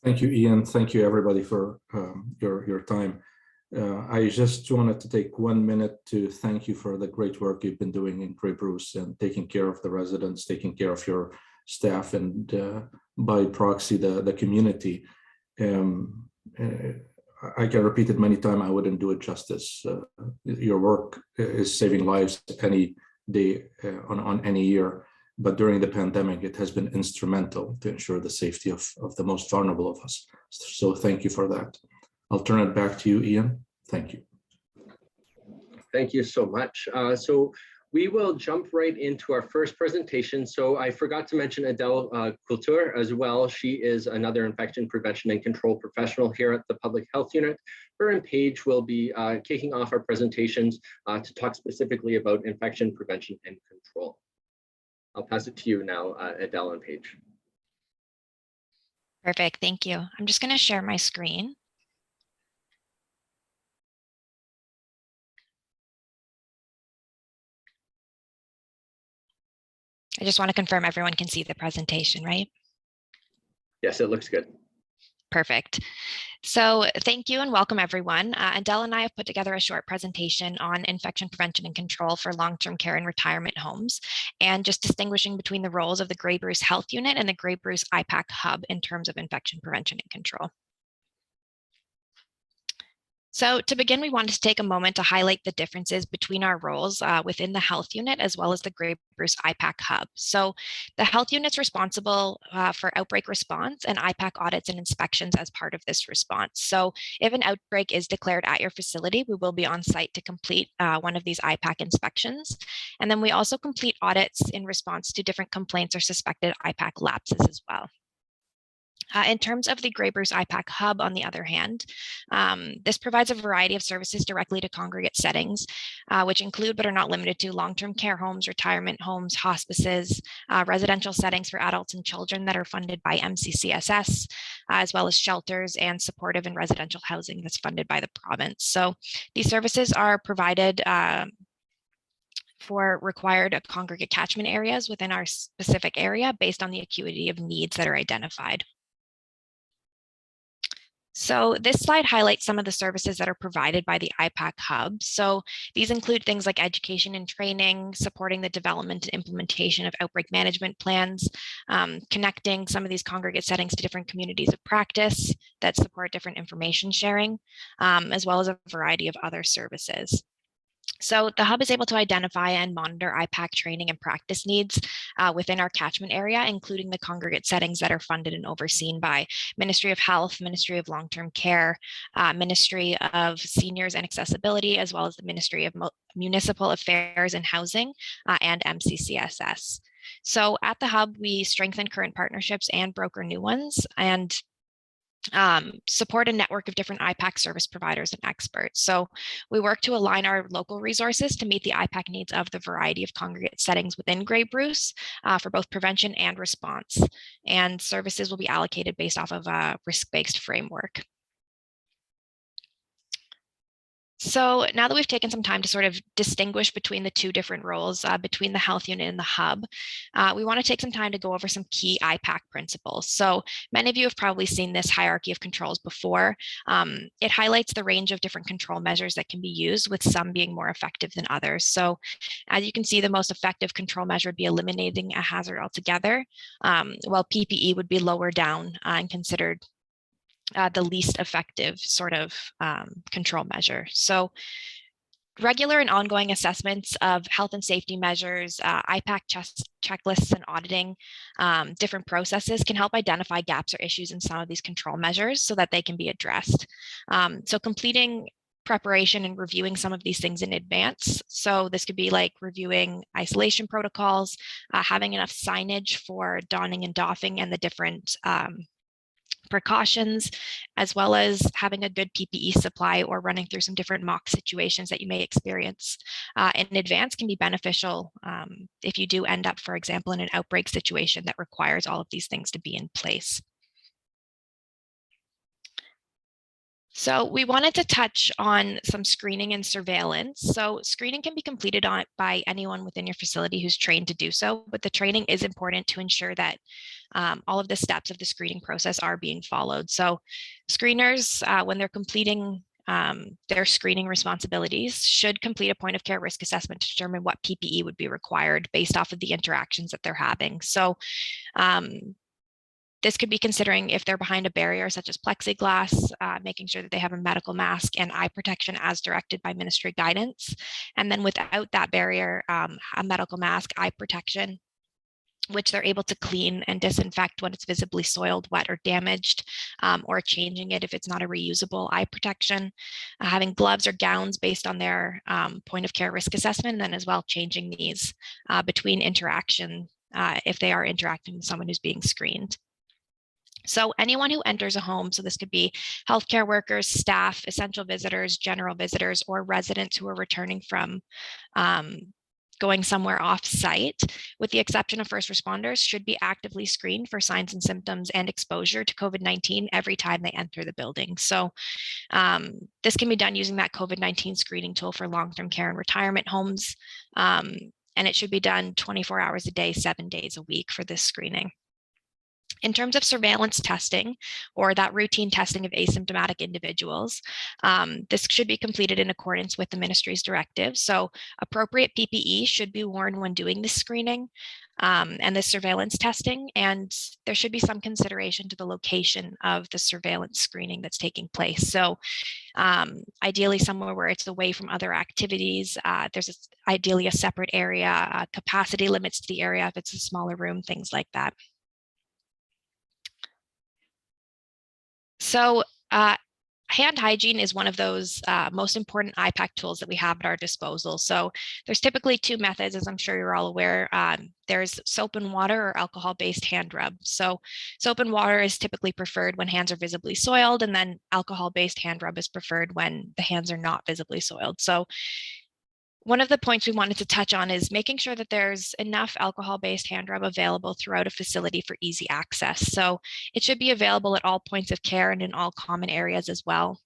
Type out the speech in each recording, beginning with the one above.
Thank you, Ian. Thank you, everybody, for your time. I just wanted to take 1 minute to thank you for the great work you've been doing in Grey Bruce and taking care of the residents, taking care of your staff, and by proxy, the community. I can repeat it many times. I wouldn't do it justice. Your work is saving lives any day on any year. But during the pandemic, it has been instrumental to ensure the safety of the most vulnerable of us. So thank you for that. I'll turn it back to you, Ian. Thank you. Thank you so much. So we will jump right into our first presentation. So I forgot to mention Adele Kultur as well. She is another infection prevention and control professional here at the Public Health Unit. Her and Paige will be kicking off our presentations to talk specifically about infection prevention and control. I'll pass it to you now, Adele and Paige. Perfect, thank you. I'm just going to share my screen. I just want to confirm everyone can see the presentation, right? Yes, it looks good. Perfect. So thank you and welcome everyone. Adele and I have put together a short presentation on infection prevention and control for long-term care and retirement homes, and just distinguishing between the roles of the Grey Bruce Health Unit and the Grey Bruce IPAC Hub in terms of infection prevention and control. So to begin, we wanted to take a moment to highlight the differences between our roles within the health unit as well as the Grey Bruce IPAC Hub. So the health unit's responsible for outbreak response and IPAC audits and inspections as part of this response. So if an outbreak is declared at your facility, we will be on site to complete one of these IPAC inspections. And then we also complete audits in response to different complaints or suspected IPAC lapses as well. In terms of the Grey Bruce IPAC Hub, on the other hand, this provides a variety of services directly to congregate settings, which include but are not limited to long-term care homes, retirement homes, hospices, residential settings for adults and children that are funded by MCCSS, as well as shelters and supportive and residential housing that's funded by the province. So these services are provided for required congregate catchment areas within our specific area based on the acuity of needs that are identified. So this slide highlights some of the services that are provided by the IPAC Hub. So these include things like education and training, supporting the development and implementation of outbreak management plans, connecting some of these congregate settings to different communities of practice that support different information sharing, as well as a variety of other services. So the Hub is able to identify and monitor IPAC training and practice needs within our catchment area, including the congregate settings that are funded and overseen by Ministry of Health, Ministry of Long-Term Care, Ministry of Seniors and Accessibility, as well as the Ministry of Municipal Affairs and Housing and MCCSS. So at the Hub, we strengthen current partnerships and broker new ones, and support a network of different IPAC service providers and experts. So we work to align our local resources to meet the IPAC needs of the variety of congregate settings within Grey Bruce for both prevention and response. And services will be allocated based off of a risk-based framework. So now that we've taken some time to sort of distinguish between the two different roles, between the health unit and the hub, we want to take some time to go over some key IPAC principles. So many of you have probably seen this hierarchy of controls before. It highlights the range of different control measures that can be used, with some being more effective than others. So as you can see, the most effective control measure would be eliminating a hazard altogether, while PPE would be lower down and considered the least effective sort of control measure. So regular and ongoing assessments of health and safety measures, IPAC checklists and auditing different processes can help identify gaps or issues in some of these control measures so that they can be addressed. So completing preparation and reviewing some of these things in advance. So this could be like reviewing isolation protocols, having enough signage for donning and doffing and the different precautions, as well as having a good PPE supply or running through some different mock situations that you may experience in advance can be beneficial if you do end up, for example, in an outbreak situation that requires all of these things to be in place. So we wanted to touch on some screening and surveillance. So screening can be completed by anyone within your facility who's trained to do so, but the training is important to ensure that all of the steps of the screening process are being followed. So screeners, when they're completing their screening responsibilities, should complete a point of care risk assessment to determine what PPE would be required based off of the interactions that they're having. So this could be considering if they're behind a barrier such as plexiglass, making sure that they have a medical mask and eye protection as directed by ministry guidance. And then without that barrier, a medical mask, eye protection, which they're able to clean and disinfect when it's visibly soiled, wet, or damaged, or changing it if it's not a reusable eye protection, having gloves or gowns based on their point of care risk assessment, and then as well changing these between interaction if they are interacting with someone who's being screened. So anyone who enters a home, so this could be healthcare workers, staff, essential visitors, general visitors, or residents who are returning from going somewhere off-site, with the exception of first responders, should be actively screened for signs and symptoms and exposure to COVID-19 every time they enter the building. So this can be done using that COVID-19 screening tool for long-term care and retirement homes. And it should be done 24 hours a day, 7 days a week for this screening. In terms of surveillance testing or that routine testing of asymptomatic individuals, this should be completed in accordance with the ministry's directive. So appropriate PPE should be worn when doing this screening and this surveillance testing, and there should be some consideration to the location of the surveillance screening that's taking place. So ideally somewhere where it's away from other activities. There's ideally a separate area, capacity limits to the area if it's a smaller room, things like that. So hand hygiene is one of those most important IPAC tools that we have at our disposal. So there's typically two methods, as I'm sure you're all aware. There's soap and water or alcohol-based hand rub. So soap and water is typically preferred when hands are visibly soiled, and then alcohol-based hand rub is preferred when the hands are not visibly soiled. So one of the points we wanted to touch on is making sure that there's enough alcohol-based hand rub available throughout a facility for easy access. So it should be available at all points of care and in all common areas as well.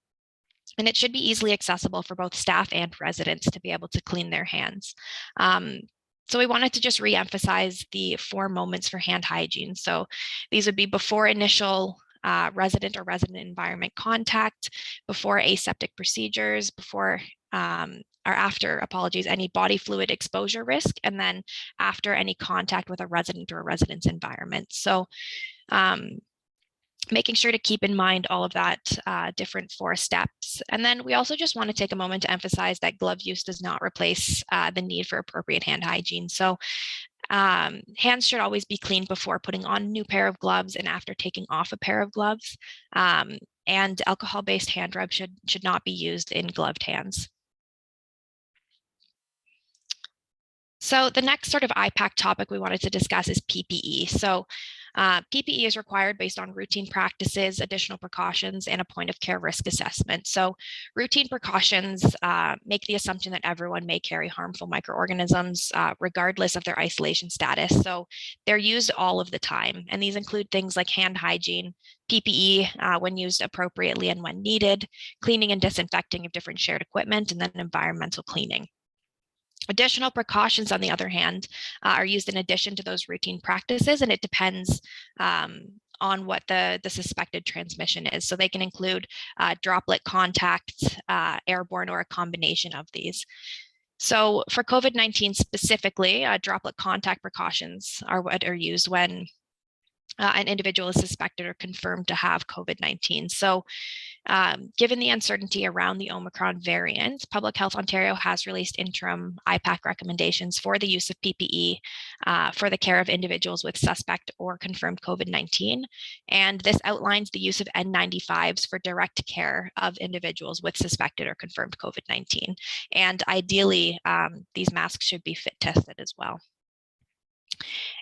And it should be easily accessible for both staff and residents to be able to clean their hands. So we wanted to just re-emphasize the 4 moments for hand hygiene. So these would be before initial resident or resident environment contact, before aseptic procedures, before or after, apologies, any body fluid exposure risk, and then after any contact with a resident or a resident's environment. So making sure to keep in mind all of that different 4 steps. And then we also just want to take a moment to emphasize that glove use does not replace the need for appropriate hand hygiene. So hands should always be cleaned before putting on a new pair of gloves and after taking off a pair of gloves. And alcohol-based hand rub should not be used in gloved hands. So the next sort of IPAC topic we wanted to discuss is PPE. So PPE is required based on routine practices, additional precautions, and a point of care risk assessment. So routine precautions make the assumption that everyone may carry harmful microorganisms regardless of their isolation status. So they're used all of the time. And these include things like hand hygiene, PPE when used appropriately and when needed, cleaning and disinfecting of different shared equipment, and then environmental cleaning. Additional precautions, on the other hand, are used in addition to those routine practices, and it depends on what the suspected transmission is. So they can include droplet contact, airborne, or a combination of these. So for COVID-19 specifically, droplet contact precautions are what are used when an individual is suspected or confirmed to have COVID-19. So given the uncertainty around the Omicron variant, Public Health Ontario has released interim IPAC recommendations for the use of PPE for the care of individuals with suspect or confirmed COVID-19. And this outlines the use of N95s for direct care of individuals with suspected or confirmed COVID-19. And ideally, these masks should be fit tested as well.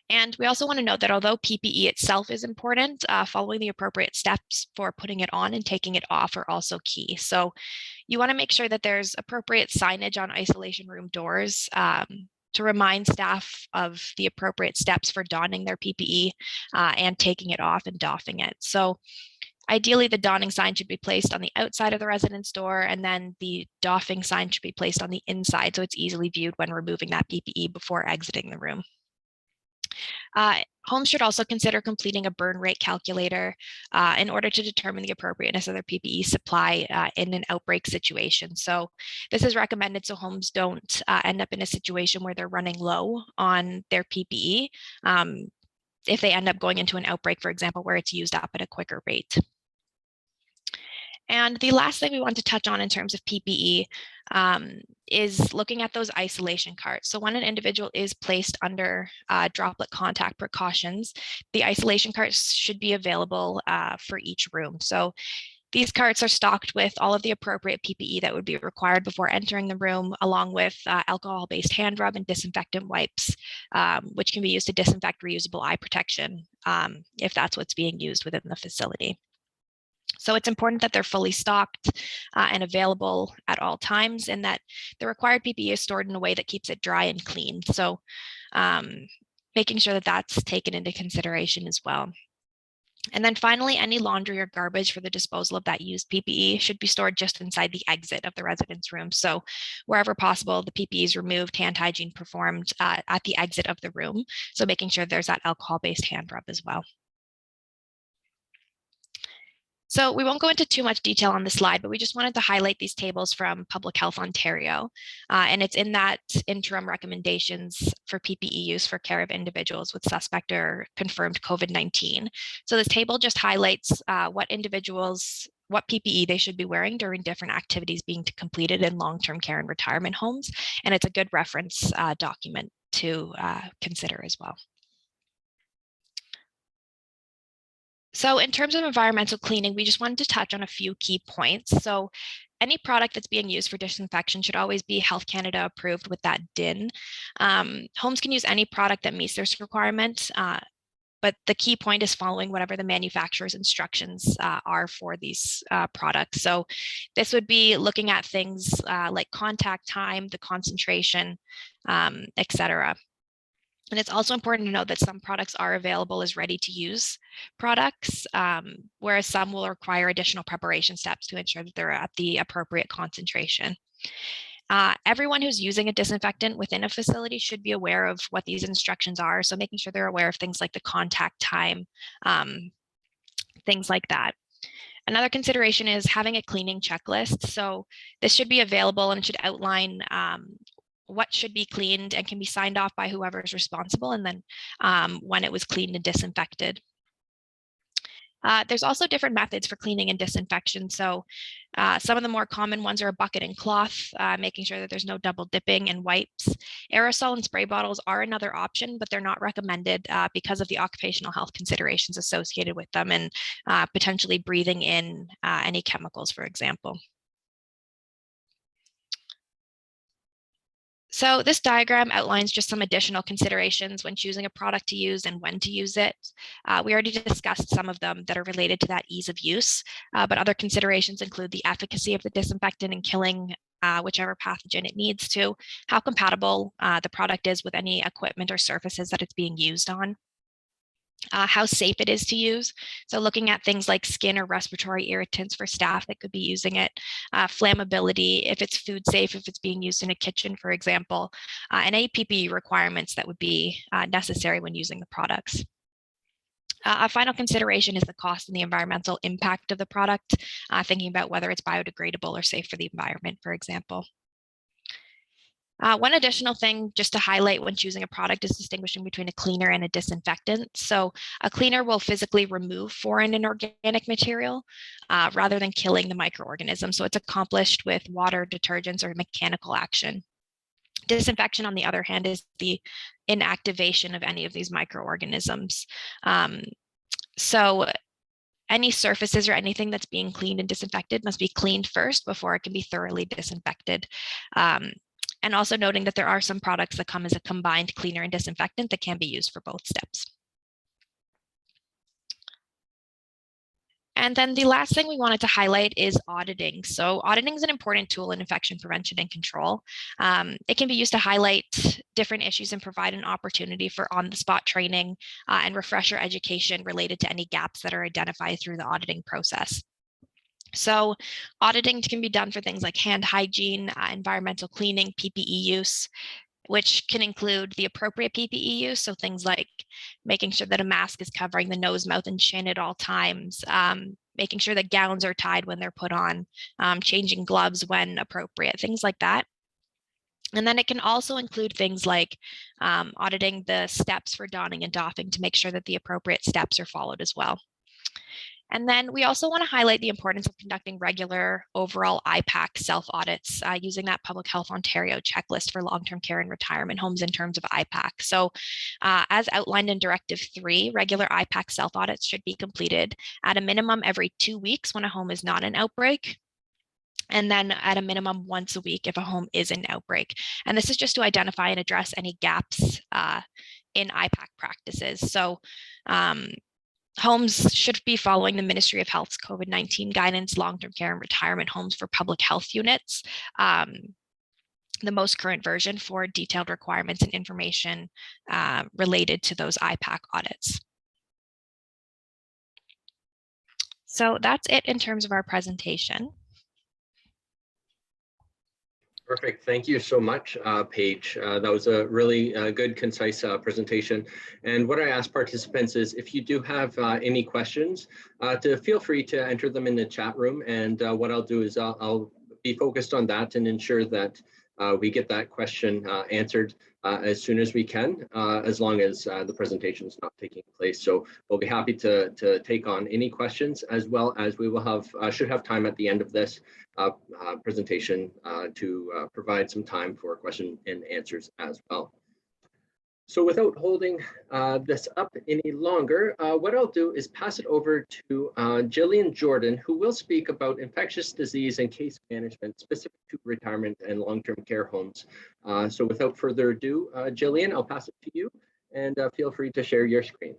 And we also want to note that although PPE itself is important, following the appropriate steps for putting it on and taking it off are also key. So you want to make sure that there's appropriate signage on isolation room doors to remind staff of the appropriate steps for donning their PPE and taking it off and doffing it. So Ideally, the donning sign should be placed on the outside of the residence door, and then the doffing sign should be placed on the inside so it's easily viewed when removing that PPE before exiting the room. Homes should also consider completing a burn rate calculator in order to determine the appropriateness of their PPE supply in an outbreak situation. So this is recommended so homes don't end up in a situation where they're running low on their PPE if they end up going into an outbreak, for example, where it's used up at a quicker rate. And the last thing we want to touch on in terms of PPE is looking at those isolation carts. So when an individual is placed under droplet contact precautions, the isolation carts should be available for each room. So these carts are stocked with all of the appropriate PPE that would be required before entering the room, along with alcohol-based hand rub and disinfectant wipes, which can be used to disinfect reusable eye protection if that's what's being used within the facility. So it's important that they're fully stocked and available at all times, and that the required PPE is stored in a way that keeps it dry and clean. So making sure that that's taken into consideration as well. And then finally, any laundry or garbage for the disposal of that used PPE should be stored just inside the exit of the residence room. So wherever possible, the PPE is removed, hand hygiene performed at the exit of the room. So making sure there's that alcohol-based hand rub as well. So we won't go into too much detail on the slide, but we just wanted to highlight these tables from Public Health Ontario. And it's in that interim recommendations for PPE use for care of individuals with suspect or confirmed COVID-19. So this table just highlights what PPE they should be wearing during different activities being completed in long-term care and retirement homes. And it's a good reference document to consider as well. So in terms of environmental cleaning, we just wanted to touch on a few key points. So any product that's being used for disinfection should always be Health Canada approved with that DIN. Homes can use any product that meets this requirement, but the key point is following whatever the manufacturer's instructions are for these products. So this would be looking at things like contact time, the concentration, et cetera. And it's also important to note that some products are available as ready-to-use products, whereas some will require additional preparation steps to ensure that they're at the appropriate concentration. Everyone who's using a disinfectant within a facility should be aware of what these instructions are, so making sure they're aware of things like the contact time, things like that. Another consideration is having a cleaning checklist. So this should be available and should outline what should be cleaned and can be signed off by whoever is responsible, and then when it was cleaned and disinfected. There's also different methods for cleaning and disinfection. So some of the more common ones are a bucket and cloth, making sure that there's no double dipping, and wipes. Aerosol and spray bottles are another option, but they're not recommended because of the occupational health considerations associated with them, and potentially breathing in any chemicals, for example. So this diagram outlines just some additional considerations when choosing a product to use and when to use it. We already discussed some of them that are related to that ease of use, but other considerations include the efficacy of the disinfectant in killing whichever pathogen it needs to, how compatible the product is with any equipment or surfaces that it's being used on, how safe it is to use. So looking at things like skin or respiratory irritants for staff that could be using it, flammability, if it's food safe, if it's being used in a kitchen, for example, and any PPE requirements that would be necessary when using the products. A final consideration is the cost and the environmental impact of the product, thinking about whether it's biodegradable or safe for the environment, for example. One additional thing just to highlight when choosing a product is distinguishing between a cleaner and a disinfectant. So a cleaner will physically remove foreign and organic material rather than killing the microorganism. So it's accomplished with water, detergents, or mechanical action. Disinfection, on the other hand, is the inactivation of any of these microorganisms. So any surfaces or anything that's being cleaned and disinfected must be cleaned first before it can be thoroughly disinfected. And also noting that there are some products that come as a combined cleaner and disinfectant that can be used for both steps. And then the last thing we wanted to highlight is auditing. So auditing is an important tool in infection prevention and control. It can be used to highlight different issues and provide an opportunity for on-the-spot training and refresher education related to any gaps that are identified through the auditing process. So auditing can be done for things like hand hygiene, environmental cleaning, PPE use, which can include the appropriate PPE use. So things like making sure that a mask is covering the nose, mouth, and chin at all times, making sure that gowns are tied when they're put on, changing gloves when appropriate, things like that. And then it can also include things like auditing the steps for donning and doffing to make sure that the appropriate steps are followed as well. And then we also want to highlight the importance of conducting regular overall IPAC self-audits using that Public Health Ontario checklist for long-term care and retirement homes in terms of IPAC. So as outlined in Directive 3, regular IPAC self-audits should be completed at a minimum every 2 weeks when a home is not an outbreak, and then at a minimum once a week if a home is an outbreak. And this is just to identify and address any gaps in IPAC practices. So homes should be following the Ministry of Health's COVID-19 guidance, long-term care and retirement homes for public health units, the most current version for detailed requirements and information related to those IPAC audits. So that's it in terms of our presentation. Perfect. Thank you so much, Paige. That was a really good, concise presentation. And what I ask participants is, if you do have any questions, to feel free to enter them in the chat room. And what I'll do is I'll be focused on that and ensure that we get that question answered as soon as we can, as long as the presentation is not taking place. So we'll be happy to take on any questions, as well as we will have should have time at the end of this presentation to provide some time for question and answers as well. So without holding this up any longer, what I'll do is pass it over to Jillian Jordan, who will speak about infectious disease and case management specific to retirement and long-term care homes. So without further ado, Jillian, I'll pass it to you, and feel free to share your screen.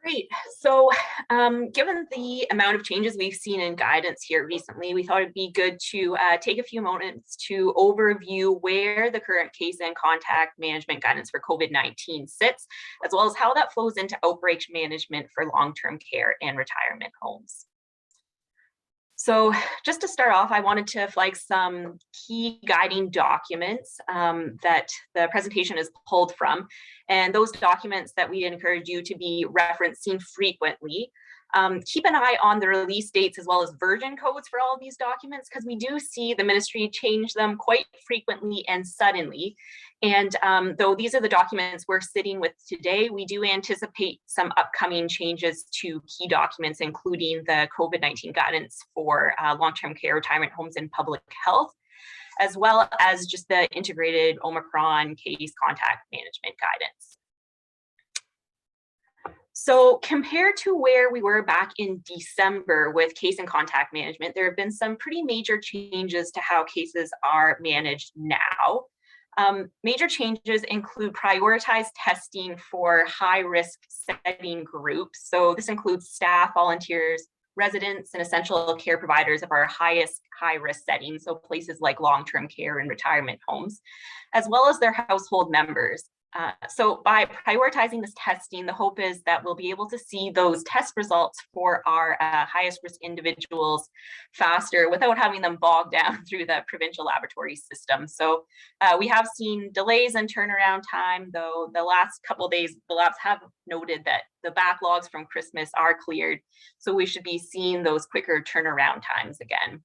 Great. So given the amount of changes we've seen in guidance here recently, we thought it'd be good to take a few moments to overview where the current case and contact management guidance for COVID-19 sits, as well as how that flows into outbreak management for long-term care and retirement homes. So just to start off, I wanted to flag some key guiding documents that the presentation is pulled from, and those documents that we encourage you to be referencing frequently. Keep an eye on the release dates as well as version codes for all of these documents, because we do see the ministry change them quite frequently and suddenly. And though these are the documents we're sitting with today, we do anticipate some upcoming changes to key documents, including the COVID-19 guidance for long-term care, retirement homes, and public health, as well as just the integrated Omicron case contact management guidance. So compared to where we were back in December with case and contact management, there have been some pretty major changes to how cases are managed now. Major changes include prioritized testing for high-risk setting groups. So this includes staff, volunteers, residents, and essential care providers of our highest high-risk settings, so places like long-term care and retirement homes, as well as their household members. So by prioritizing this testing, the hope is that we'll be able to see those test results for our highest risk individuals faster without having them bogged down through the provincial laboratory system. So we have seen delays in turnaround time, though the last couple of days, the labs have noted that the backlogs from Christmas are cleared. So we should be seeing those quicker turnaround times again.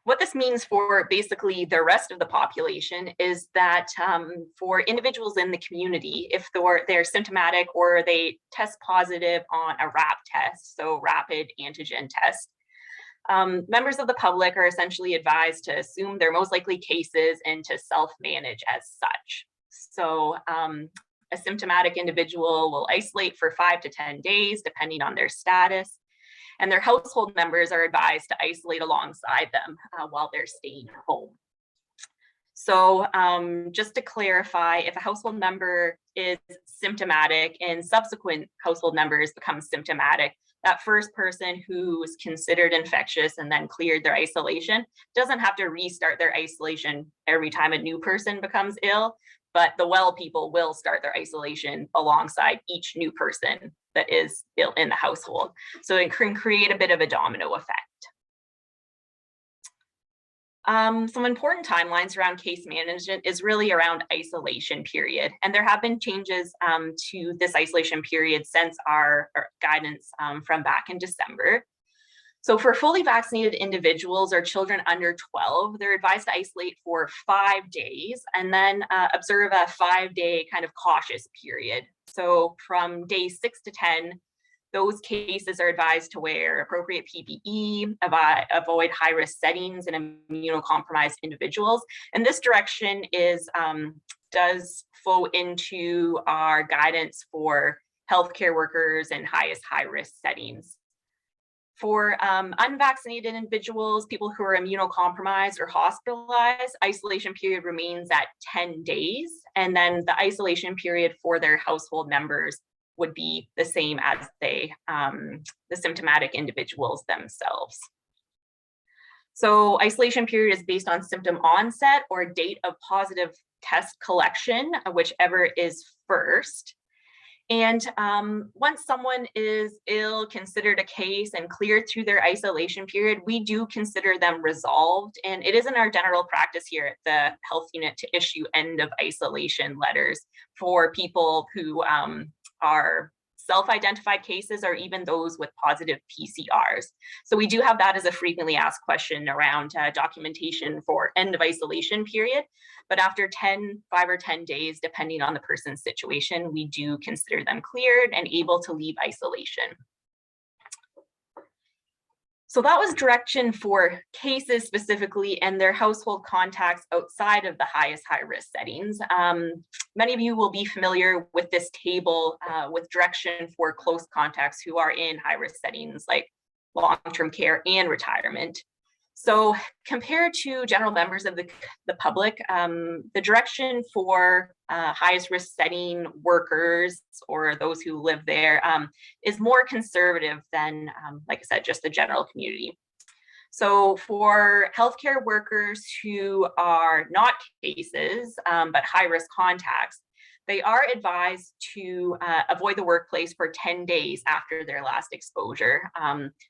What this means for basically the rest of the population is that for individuals in the community, if they're symptomatic or they test positive on a RAP test, so rapid antigen test, members of the public are essentially advised to assume they're most likely cases and to self-manage as such. So a symptomatic individual will isolate for 5 to 10 days, depending on their status. And their household members are advised to isolate alongside them while they're staying home. So just to clarify, if a household member is symptomatic and subsequent household members become symptomatic, that first person who's considered infectious and then cleared their isolation doesn't have to restart their isolation every time a new person becomes ill, but the well people will start their isolation alongside each new person that is ill in the household. So it can create a bit of a domino effect. Some important timelines around case management is really around isolation period. And there have been changes to this isolation period since our guidance from back in December. So for fully vaccinated individuals or children under 12, they're advised to isolate for 5 days and then observe a 5-day kind of cautious period. So from day 6 to 10, those cases are advised to wear appropriate PPE, avoid high-risk settings in immunocompromised individuals. And this direction does flow into our guidance for healthcare workers and highest high-risk settings. For unvaccinated individuals, people who are immunocompromised or hospitalized, isolation period remains at 10 days. And then the isolation period for their household members would be the same as the symptomatic individuals themselves. So isolation period is based on symptom onset or date of positive test collection, whichever is first. And once someone is ill, considered a case and cleared through their isolation period, we do consider them resolved. And it isn't our general practice here at the health unit to issue end of isolation letters for people who are self-identified cases or even those with positive PCRs. So we do have that as a frequently asked question around documentation for end of isolation period. But after 5 or 10 days, depending on the person's situation, we do consider them cleared and able to leave isolation. So that was direction for cases specifically and their household contacts outside of the highest high-risk settings. Many of you will be familiar with this table with direction for close contacts who are in high-risk settings like long-term care and retirement. So compared to general members of the public, the direction for highest risk setting workers or those who live there is more conservative than, like I said, just the general community. So for healthcare workers who are not cases, but high risk contacts, they are advised to avoid the workplace for 10 days after their last exposure.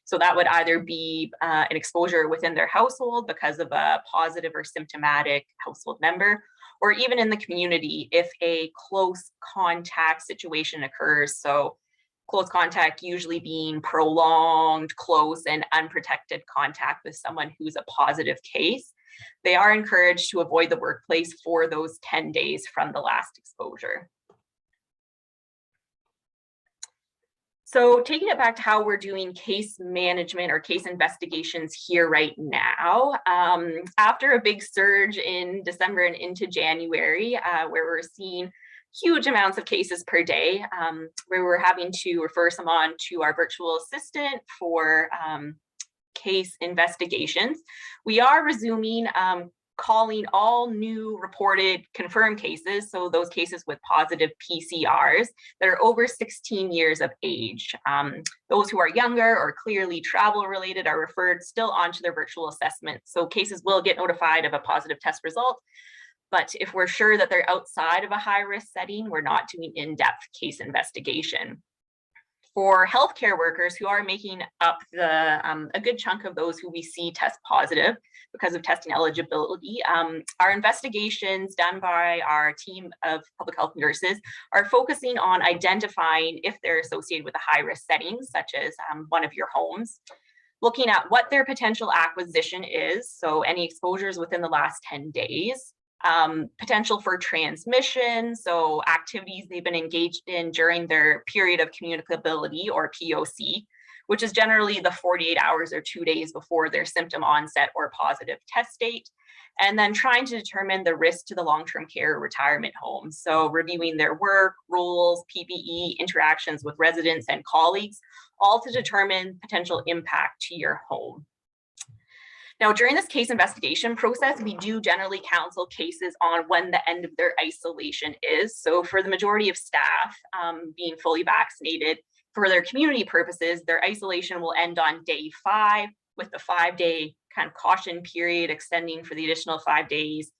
So that would either be an exposure within their household because of a positive or symptomatic household member, or even in the community if a close contact situation occurs. So close contact usually being prolonged, close, and unprotected contact with someone who's a positive case. They are encouraged to avoid the workplace for those 10 days from the last exposure. So taking it back to how we're doing case management or case investigations here right now, after a big surge in December and into January, where we're seeing huge amounts of cases per day, where we're having to refer someone to our virtual assistant for case investigations, we are resuming calling all new reported confirmed cases, so those cases with positive PCRs that are over 16 years of age. Those who are younger or clearly travel related are referred still onto their virtual assessment. So cases will get notified of a positive test result, but if we're sure that they're outside of a high risk setting, we're not doing in-depth case investigation. For healthcare workers who are making up a good chunk of those who we see test positive because of testing eligibility, our investigations done by our team of public health nurses are focusing on identifying if they're associated with a high-risk setting, such as one of your homes, looking at what their potential acquisition is, so any exposures within the last 10 days, potential for transmission, so activities they've been engaged in during their period of communicability or POC, which is generally the 48 hours or 2 days before their symptom onset or positive test date, and then trying to determine the risk to the long-term care retirement home. So reviewing their work, rules, PPE, interactions with residents and colleagues, all to determine potential impact to your home. Now, during this case investigation process, we do generally counsel cases on when the end of their isolation is. So for the majority of staff being fully vaccinated, for their community purposes, their isolation will end on day 5, with the 5-day kind of caution period extending for the additional 5 days,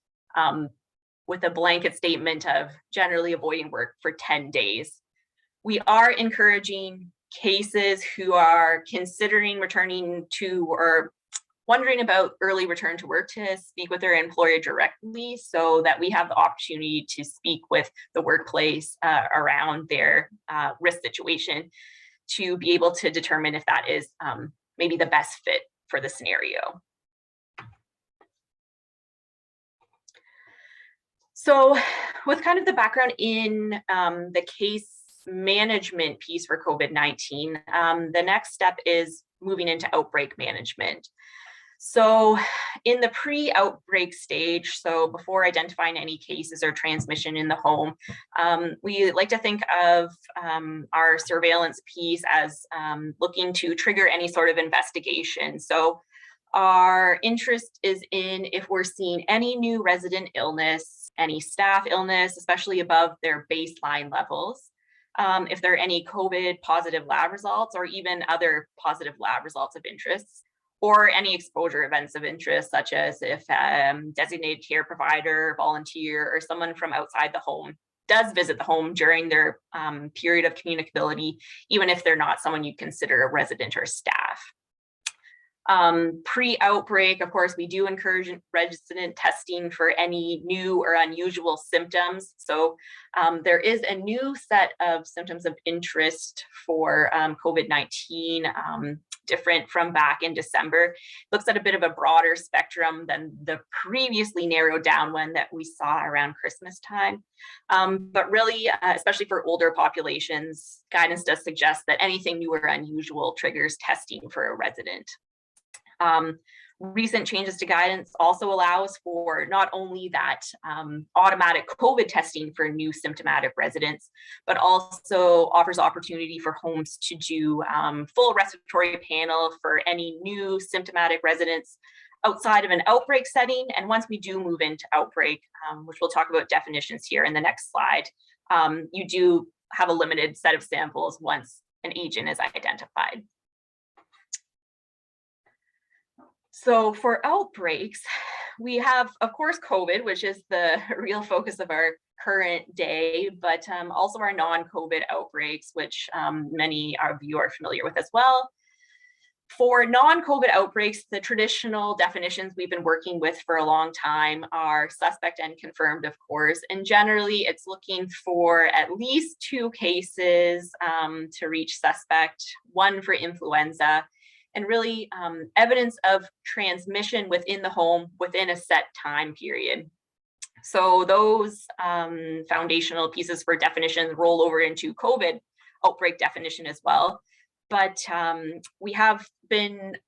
with a blanket statement of generally avoiding work for 10 days. We are encouraging cases who are considering returning to or wondering about early return to work to speak with their employer directly, so that we have the opportunity to speak with the workplace around their risk situation to be able to determine if that is maybe the best fit for the scenario. So with kind of the background in the case management piece for COVID-19, the next step is moving into outbreak management. So in the pre-outbreak stage, so before identifying any cases or transmission in the home, we like to think of our surveillance piece as looking to trigger any sort of investigation. So our interest is in if we're seeing any new resident illness, any staff illness, especially above their baseline levels, if there are any COVID positive lab results or even other positive lab results of interest, or any exposure events of interest, such as if designated care provider, volunteer, or someone from outside the home does visit the home during their period of communicability, even if they're not someone you'd consider a resident or staff. Pre-outbreak, of course, we do encourage resident testing for any new or unusual symptoms. So there is a new set of symptoms of interest for COVID-19, different from back in December. Looks at a bit of a broader spectrum than the previously narrowed down one that we saw around Christmas time. But really, especially for older populations, guidance does suggest that anything new or unusual triggers testing for a resident. Recent changes to guidance also allows for not only that automatic COVID testing for new symptomatic residents, but also offers opportunity for homes to do full respiratory panel for any new symptomatic residents outside of an outbreak setting. And once we do move into outbreak, which we'll talk about definitions here in the next slide, you do have a limited set of samples once an agent is identified. So for outbreaks, we have, of course, COVID, which is the real focus of our current day, but also our non-COVID outbreaks, which many of you are familiar with as well. For non-COVID outbreaks, the traditional definitions we've been working with for a long time are suspect and confirmed, of course, and generally it's looking for at least 2 cases to reach suspect, 1 for influenza, and really evidence of transmission within the home within a set time period. So those foundational pieces for definitions roll over into COVID outbreak definition as well. But we have been, at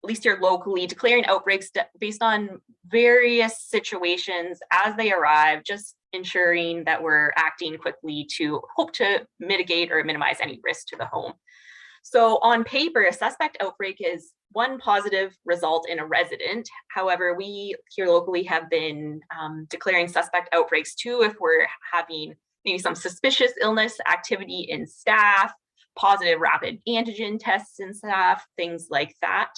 least here locally, declaring outbreaks based on various situations as they arrive, just ensuring that we're acting quickly to hope to mitigate or minimize any risk to the home. So on paper, a suspect outbreak is 1 positive result in a resident. However, we here locally have been declaring suspect outbreaks too if we're having maybe some suspicious illness activity in staff, positive rapid antigen tests in staff, things like that.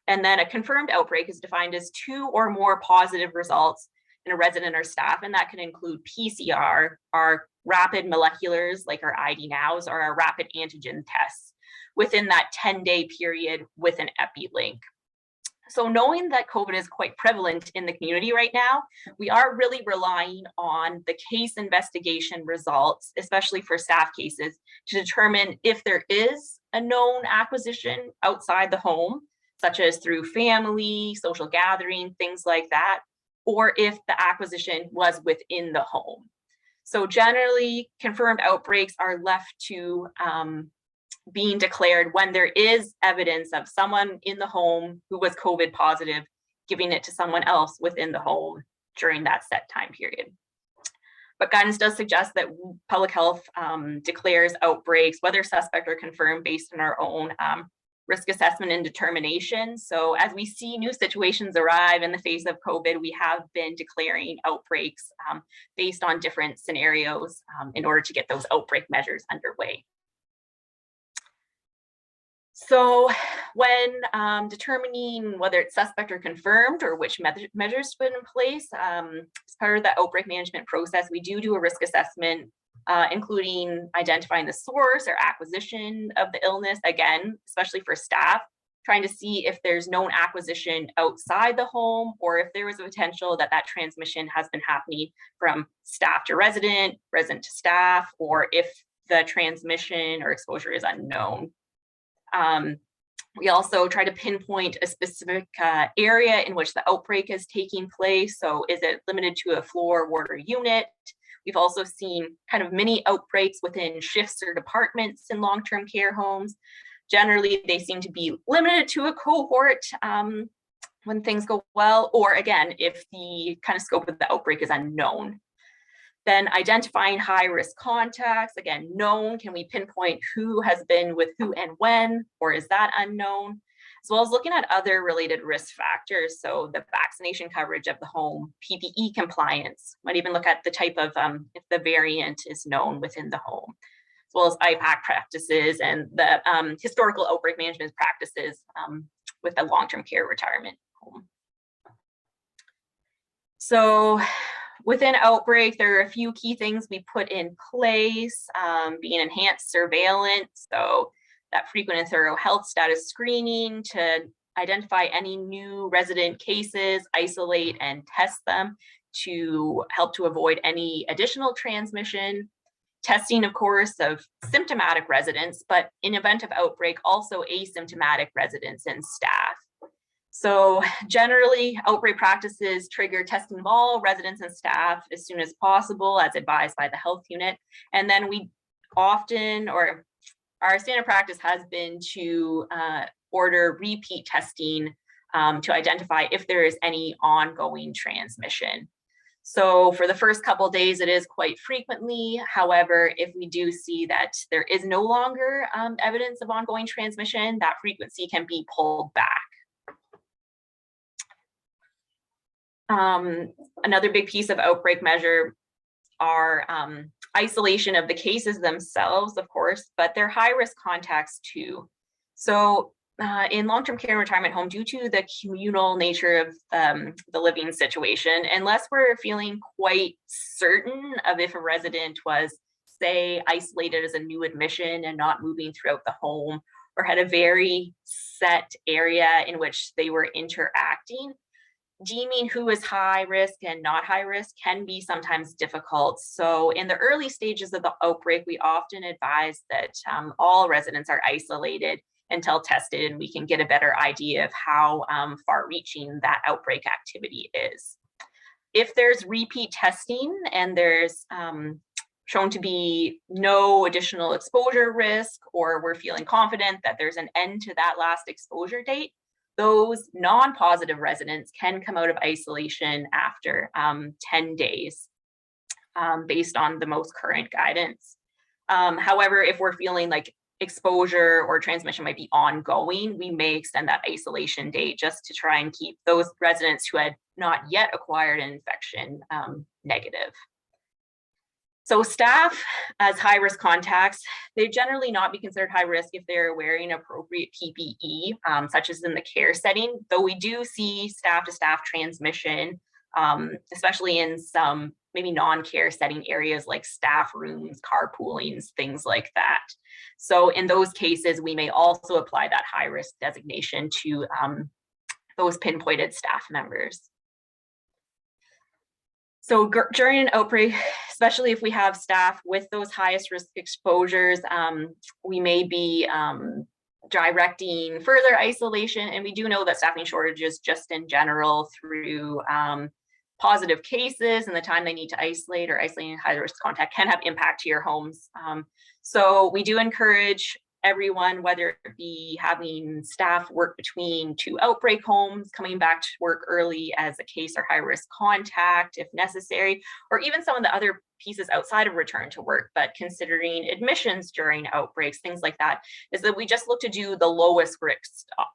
And then a confirmed outbreak is defined as 2 or more positive results in a resident or staff, and that can include PCR, our rapid moleculars like our ID nows, or our rapid antigen tests within that 10-day period with an epi link. So knowing that COVID is quite prevalent in the community right now, we are really relying on the case investigation results, especially for staff cases, to determine if there is a known acquisition outside the home, such as through family, social gathering, things like that, or if the acquisition was within the home. So generally, confirmed outbreaks are left to being declared when there is evidence of someone in the home who was COVID positive, giving it to someone else within the home during that set time period. But guidance does suggest that public health declares outbreaks, whether suspect or confirmed, based on our own risk assessment and determination. So as we see new situations arrive in the face of COVID, we have been declaring outbreaks based on different scenarios in order to get those outbreak measures underway. So when determining whether it's suspect or confirmed or which measures to put in place, as part of the outbreak management process, we do a risk assessment, including identifying the source or acquisition of the illness, again, especially for staff, trying to see if there's known acquisition outside the home or if there was a potential that that transmission has been happening from staff to resident, resident to staff, or if the transmission or exposure is unknown. We also try to pinpoint a specific area in which the outbreak is taking place. So is it limited to a floor, ward, or unit? We've also seen kind of mini outbreaks within shifts or departments in long-term care homes. Generally, they seem to be limited to a cohort when things go well, or again, if the kind of scope of the outbreak is unknown. Then identifying high-risk contacts, again, known, can we pinpoint who has been with who and when, or is that unknown? As well as looking at other related risk factors, so the vaccination coverage of the home, PPE compliance, might even look at the type of, if the variant is known within the home, as well as IPAC practices and the historical outbreak management practices with the long-term care retirement home. So, within outbreak, there are a few key things we put in place, being enhanced surveillance, so that frequent and thorough health status screening to identify any new resident cases, isolate and test them to help to avoid any additional transmission. Testing, of course, of symptomatic residents, but in event of outbreak, also asymptomatic residents and staff. So generally, outbreak practices trigger testing of all residents and staff as soon as possible, as advised by the health unit. And then we often, or our standard practice has been to order repeat testing to identify if there is any ongoing transmission. So for the first couple of days, it is quite frequently. However, if we do see that there is no longer evidence of ongoing transmission, that frequency can be pulled back. Another big piece of outbreak measure are isolation of the cases themselves, of course, but they're high-risk contacts too. So in long-term care and retirement home, due to the communal nature of the living situation, unless we're feeling quite certain of if a resident was, say, isolated as a new admission and not moving throughout the home, or had a very set area in which they were interacting, deeming who is high risk and not high risk can be sometimes difficult. So in the early stages of the outbreak, we often advise that all residents are isolated until tested, and we can get a better idea of how far-reaching that outbreak activity is. If there's repeat testing and there's shown to be no additional exposure risk, or we're feeling confident that there's an end to that last exposure date, those non-positive residents can come out of isolation after 10 days based on the most current guidance. However, if we're feeling like exposure or transmission might be ongoing, we may extend that isolation date just to try and keep those residents who had not yet acquired an infection negative. So staff as high-risk contacts, they generally not be considered high risk if they're wearing appropriate PPE, such as in the care setting, though we do see staff-to-staff transmission, especially in some maybe non-care setting areas like staff rooms, carpoolings, things like that. So in those cases, we may also apply that high-risk designation to those pinpointed staff members. So during an outbreak, especially if we have staff with those highest risk exposures, we may be directing further isolation. And we do know that staffing shortages just in general through positive cases and the time they need to isolate or isolating high risk contact can have impact to your homes. So we do encourage everyone, whether it be having staff work between two outbreak homes, coming back to work early as a case or high risk contact if necessary, or even some of the other pieces outside of return to work, but considering admissions during outbreaks, things like that, is that we just look to do the lowest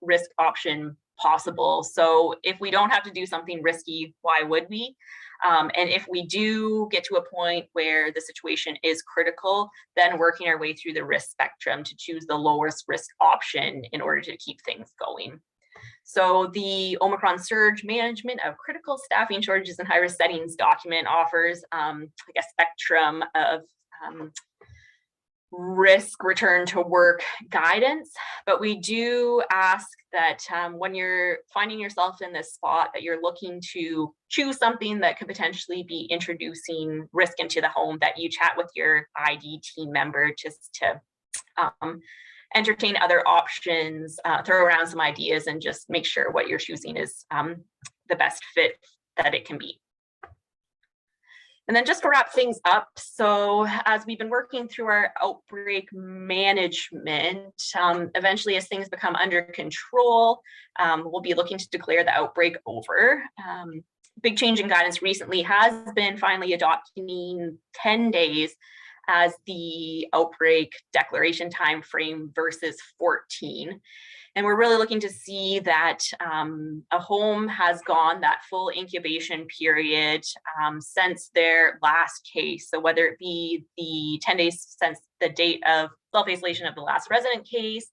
risk option possible. So if we don't have to do something risky, why would we? And if we do get to a point where the situation is critical, then working our way through the risk spectrum to choose the lowest risk option in order to keep things going. So the Omicron surge management of critical staffing shortages in high-risk settings document offers like a spectrum of risk return to work guidance, but we do ask that when you're finding yourself in this spot that you're looking to choose something that could potentially be introducing risk into the home, that you chat with your ID team member just to entertain other options, throw around some ideas, and just make sure what you're choosing is the best fit that it can be. And then just to wrap things up, so as we've been working through our outbreak management, eventually as things become under control, we'll be looking to declare the outbreak over. Big change in guidance recently has been finally adopting 10 days as the outbreak declaration time frame versus 14. And we're really looking to see that a home has gone that full incubation period since their last case. So whether it be the 10 days since the date of self-isolation of the last resident case,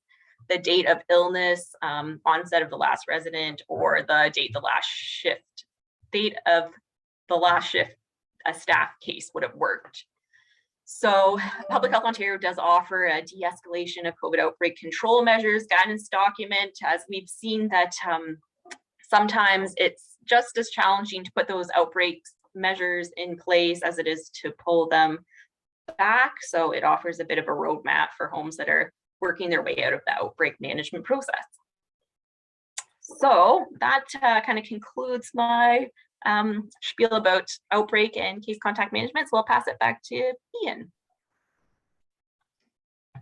the date of illness, onset of the last resident, or the date of the last shift a staff case would have worked. So Public Health Ontario does offer a de-escalation of COVID outbreak control measures guidance document, as we've seen that sometimes it's just as challenging to put those outbreak measures in place as it is to pull them back. So it offers a bit of a roadmap for homes that are working their way out of the outbreak management process. So that kind of concludes my spiel about outbreak and case contact management. So I'll pass it back to Ian.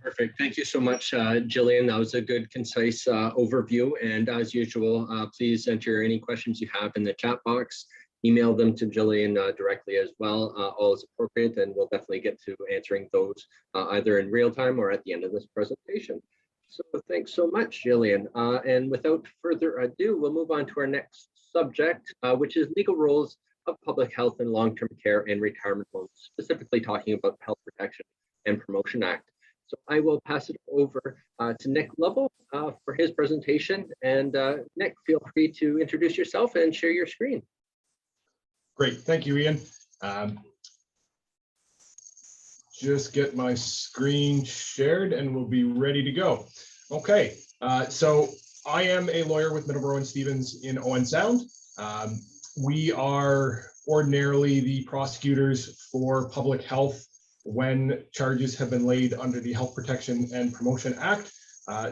Perfect. Thank you so much, Jillian. That was a good, concise overview. And as usual, please enter any questions you have in the chat box. Email them to Jillian directly as well. All is appropriate, and we'll definitely get to answering those either in real time or at the end of this presentation. So thanks so much, Jillian. And without further ado, we'll move on to our next subject, which is legal roles of public health in long-term care and retirement homes, specifically talking about the Health Protection and Promotion Act. So I will pass it over to Nick Lovell for his presentation. And Nick, feel free to introduce yourself and share your screen. Great, thank you, Ian. Just get my screen shared and we'll be ready to go. Okay, so I am a lawyer with Middleborough and Stevens in Owen Sound. We are ordinarily the prosecutors for public health when charges have been laid under the Health Protection and Promotion Act.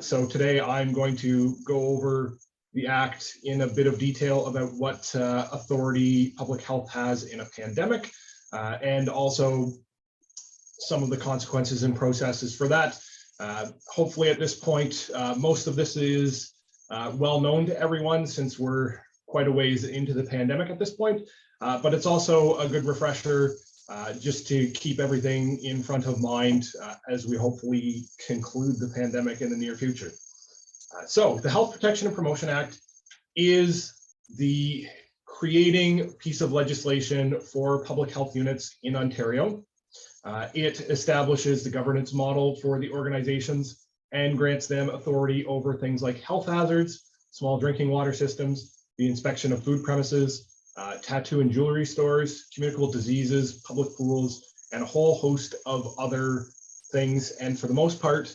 So today I'm going to go over the Act in a bit of detail about what authority public health has in a pandemic, and also some of the consequences and processes for that. Hopefully at this point, most of this is well known to everyone since we're quite a ways into the pandemic at this point, but it's also a good refresher just to keep everything in front of mind as we hopefully conclude the pandemic in the near future. So the Health Protection and Promotion Act is the creating piece of legislation for public health units in Ontario. It establishes the governance model for the organizations and grants them authority over things like health hazards, small drinking water systems, the inspection of food premises, tattoo and jewelry stores, communicable diseases, public pools, and a whole host of other things. And for the most part,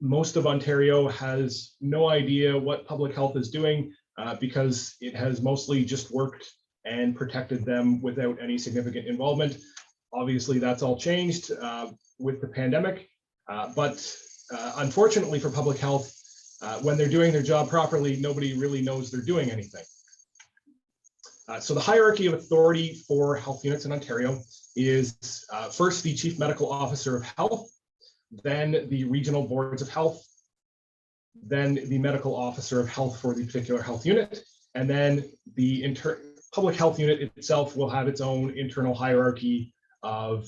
most of Ontario has no idea what public health is doing because it has mostly just worked and protected them without any significant involvement. Obviously, that's all changed with the pandemic, but unfortunately for public health, when they're doing their job properly, nobody really knows they're doing anything. So the hierarchy of authority for health units in Ontario is first the Chief Medical Officer of Health, then the regional boards of health, then the medical officer of health for the particular health unit, and then the public health unit itself will have its own internal hierarchy of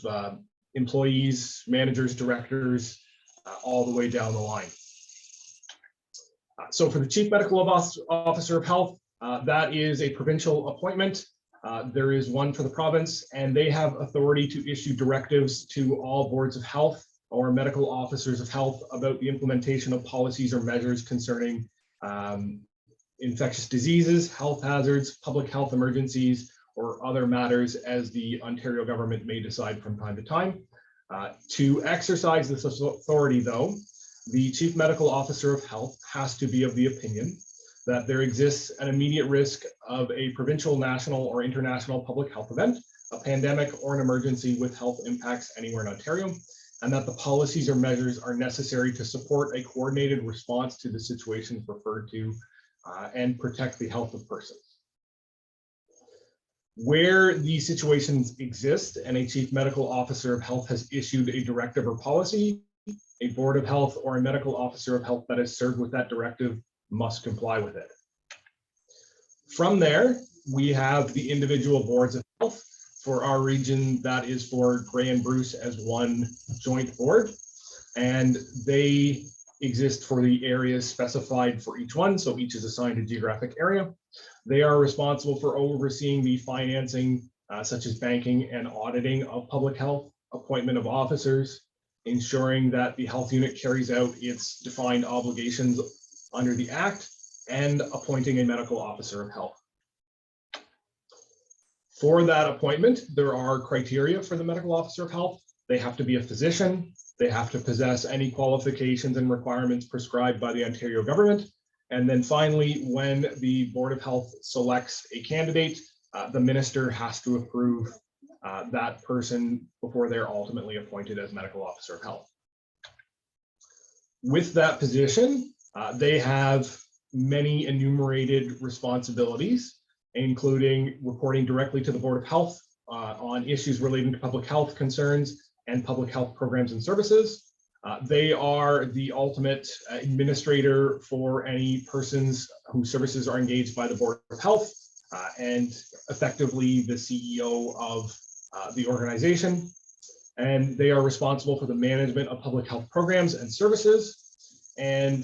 employees, managers, directors, all the way down the line. So for the Chief Medical Officer of Health, that is a provincial appointment. There is one for the province, and they have authority to issue directives to all boards of health or medical officers of health about the implementation of policies or measures concerning infectious diseases, health hazards, public health emergencies, or other matters as the Ontario government may decide from time to time. To exercise this authority, though, the Chief Medical Officer of Health has to be of the opinion that there exists an immediate risk of a provincial, national, or international public health event, a pandemic, or an emergency with health impacts anywhere in Ontario, and that the policies or measures are necessary to support a coordinated response to the situations referred to and protect the health of persons. Where these situations exist and a Chief Medical Officer of Health has issued a directive or policy, a Board of Health or a Medical Officer of Health that is served with that directive must comply with it. From there, we have the individual boards of health. For our region, that is for Grey and Bruce as one joint board, and they exist for the areas specified for each one, so each is assigned a geographic area. They are responsible for overseeing the financing, such as banking and auditing of public health, appointment of officers, ensuring that the health unit carries out its defined obligations under the Act, and appointing a medical officer of health. For that appointment, there are criteria for the medical officer of health. They have to be a physician. They have to possess any qualifications and requirements prescribed by the Ontario government. And then finally, when the Board of Health selects a candidate, the minister has to approve that person before they're ultimately appointed as medical officer of health. With that position, they have many enumerated responsibilities, including reporting directly to the Board of Health on issues relating to public health concerns and public health programs and services. They are the ultimate administrator for any persons whose services are engaged by the Board of Health and effectively the CEO of the organization. And they are responsible for the management of public health programs and services. And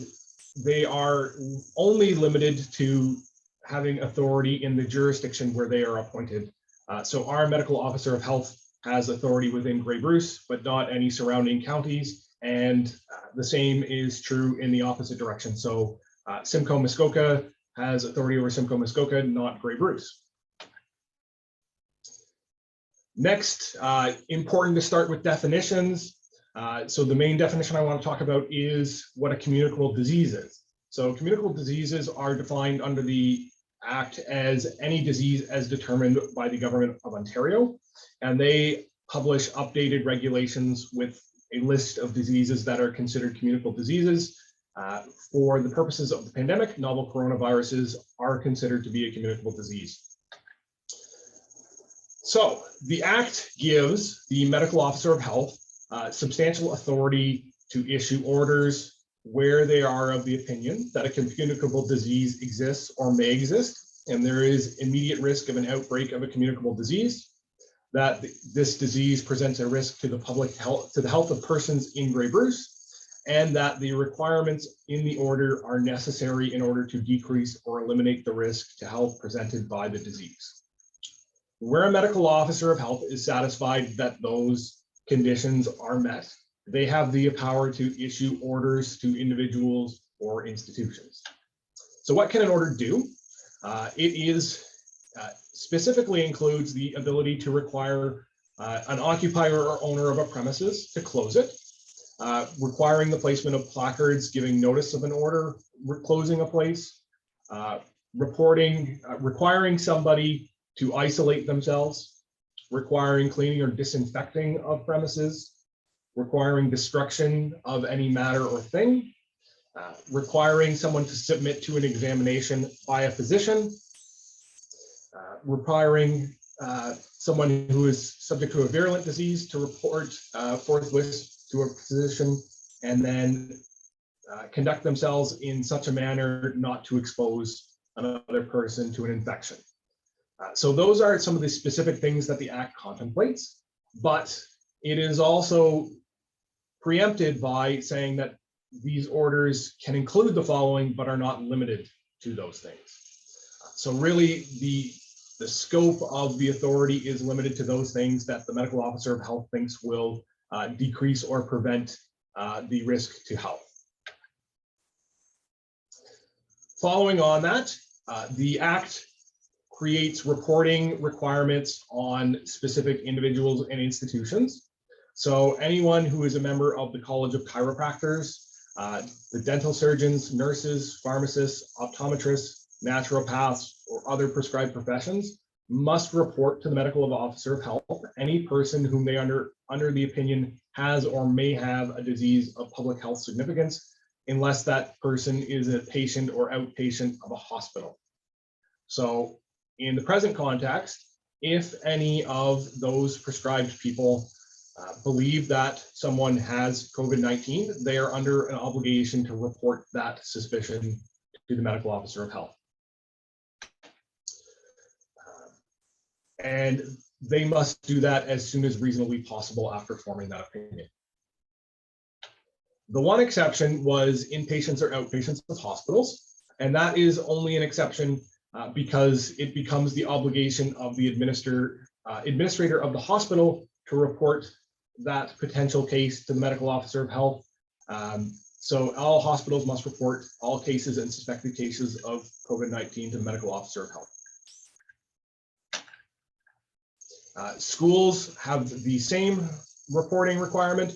they are only limited to having authority in the jurisdiction where they are appointed. So our medical officer of health has authority within Grey Bruce, but not any surrounding counties. And the same is true in the opposite direction. So Simcoe Muskoka has authority over Simcoe Muskoka, not Grey Bruce. Next, important to start with definitions. So the main definition I want to talk about is what a communicable disease is. So communicable diseases are defined under the Act as any disease as determined by the Government of Ontario, and they publish updated regulations with a list of diseases that are considered communicable diseases. For the purposes of the pandemic, novel coronaviruses are considered to be a communicable disease. So the Act gives the medical officer of health substantial authority to issue orders where they are of the opinion that a communicable disease exists or may exist, and there is immediate risk of an outbreak of a communicable disease, that this disease presents a risk to the public health, to the health of persons in Grey Bruce, and that the requirements in the order are necessary in order to decrease or eliminate the risk to health presented by the disease. Where a medical officer of health is satisfied that those conditions are met, they have the power to issue orders to individuals or institutions. So what can an order do? It specifically includes the ability to require an occupier or owner of a premises to close it, requiring the placement of placards giving notice of an order closing a place, requiring somebody to isolate themselves, requiring cleaning or disinfecting of premises, requiring destruction of any matter or thing, requiring someone to submit to an examination by a physician, requiring someone who is subject to a virulent disease to report forthwith to a physician, and then conduct themselves in such a manner not to expose another person to an infection. So those are some of the specific things that the Act contemplates. but it is also preempted by saying that these orders can include the following, but are not limited to those things. So really, the scope of the authority is limited to those things that the medical officer of health thinks will decrease or prevent the risk to health. Following on that, the Act creates reporting requirements on specific individuals and institutions. So anyone who is a member of the College of Chiropractors, the dental surgeons, nurses, pharmacists, optometrists, naturopaths, or other prescribed professions must report to the medical officer of health any person whom they under the opinion has or may have a disease of public health significance, unless that person is a patient or outpatient of a hospital. So in the present context, if any of those prescribed people believe that someone has COVID-19, they are under an obligation to report that suspicion to the medical officer of health. And they must do that as soon as reasonably possible after forming that opinion. The one exception was inpatients or outpatients of hospitals, and that is only an exception because it becomes the obligation of the administrator of the hospital to report that potential case to the medical officer of health. So all hospitals must report all cases and suspected cases of COVID-19 to the medical officer of health. Schools have the same reporting requirement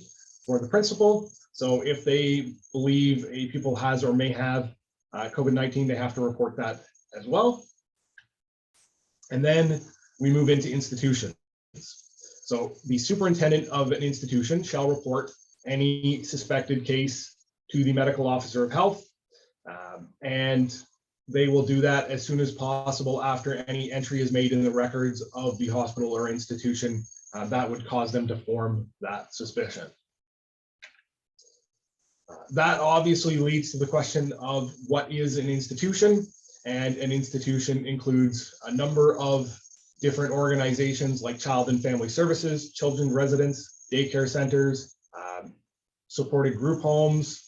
for the principal. So if they believe a pupil has or may have COVID-19, they have to report that as well. And then we move into institutions. So the superintendent of an institution shall report any suspected case to the medical officer of health, and they will do that as soon as possible after any entry is made in the records of the hospital or institution that would cause them to form that suspicion. That obviously leads to the question of what is an institution, and an institution includes a number of different organizations like Child and Family Services, children's residence, daycare centers, supported group homes,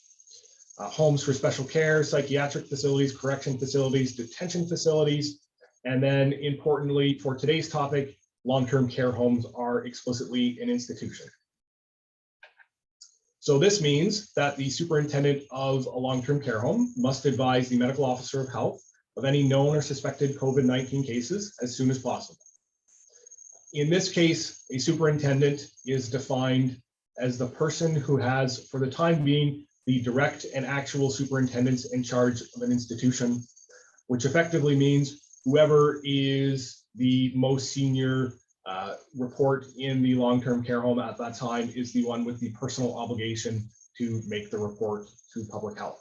homes for special care, psychiatric facilities, correction facilities, detention facilities, and then importantly for today's topic, long-term care homes are explicitly an institution. So this means that the superintendent of a long-term care home must advise the medical officer of health of any known or suspected COVID-19 cases as soon as possible. In this case, a superintendent is defined as the person who has, for the time being, the direct and actual superintendents in charge of an institution, which effectively means whoever is the most senior report in the long-term care home at that time is the one with the personal obligation to make the report to public health.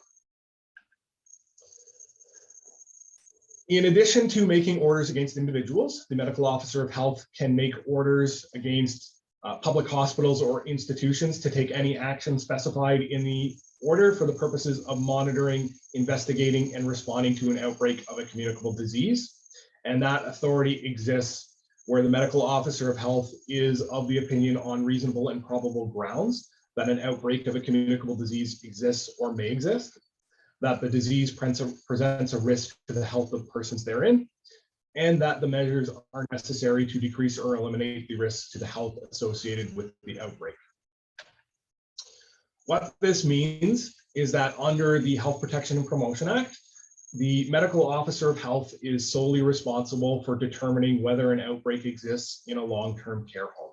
In addition to making orders against individuals, the medical officer of health can make orders against public hospitals or institutions to take any action specified in the order for the purposes of monitoring, investigating, and responding to an outbreak of a communicable disease. And that authority exists where the medical officer of health is of the opinion on reasonable and probable grounds that an outbreak of a communicable disease exists or may exist, that the disease presents a risk to the health of persons therein, and that the measures are necessary to decrease or eliminate the risks to the health associated with the outbreak. What this means is that under the Health Protection and Promotion Act, the medical officer of health is solely responsible for determining whether an outbreak exists in a long-term care home.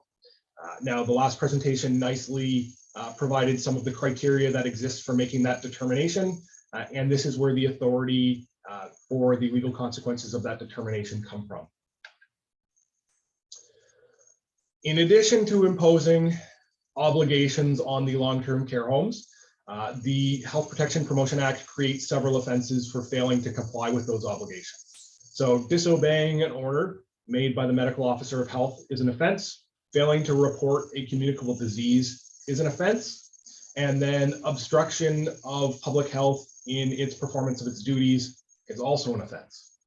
Now, the last presentation nicely provided some of the criteria that exist for making that determination, and this is where the authority for the legal consequences of that determination come from. In addition to imposing obligations on the long-term care homes, the Health Protection Promotion Act creates several offenses for failing to comply with those obligations. So disobeying an order made by the medical officer of health is an offense. Failing to report a communicable disease is an offense. And then obstruction of public health in its performance of its duties is also an offense.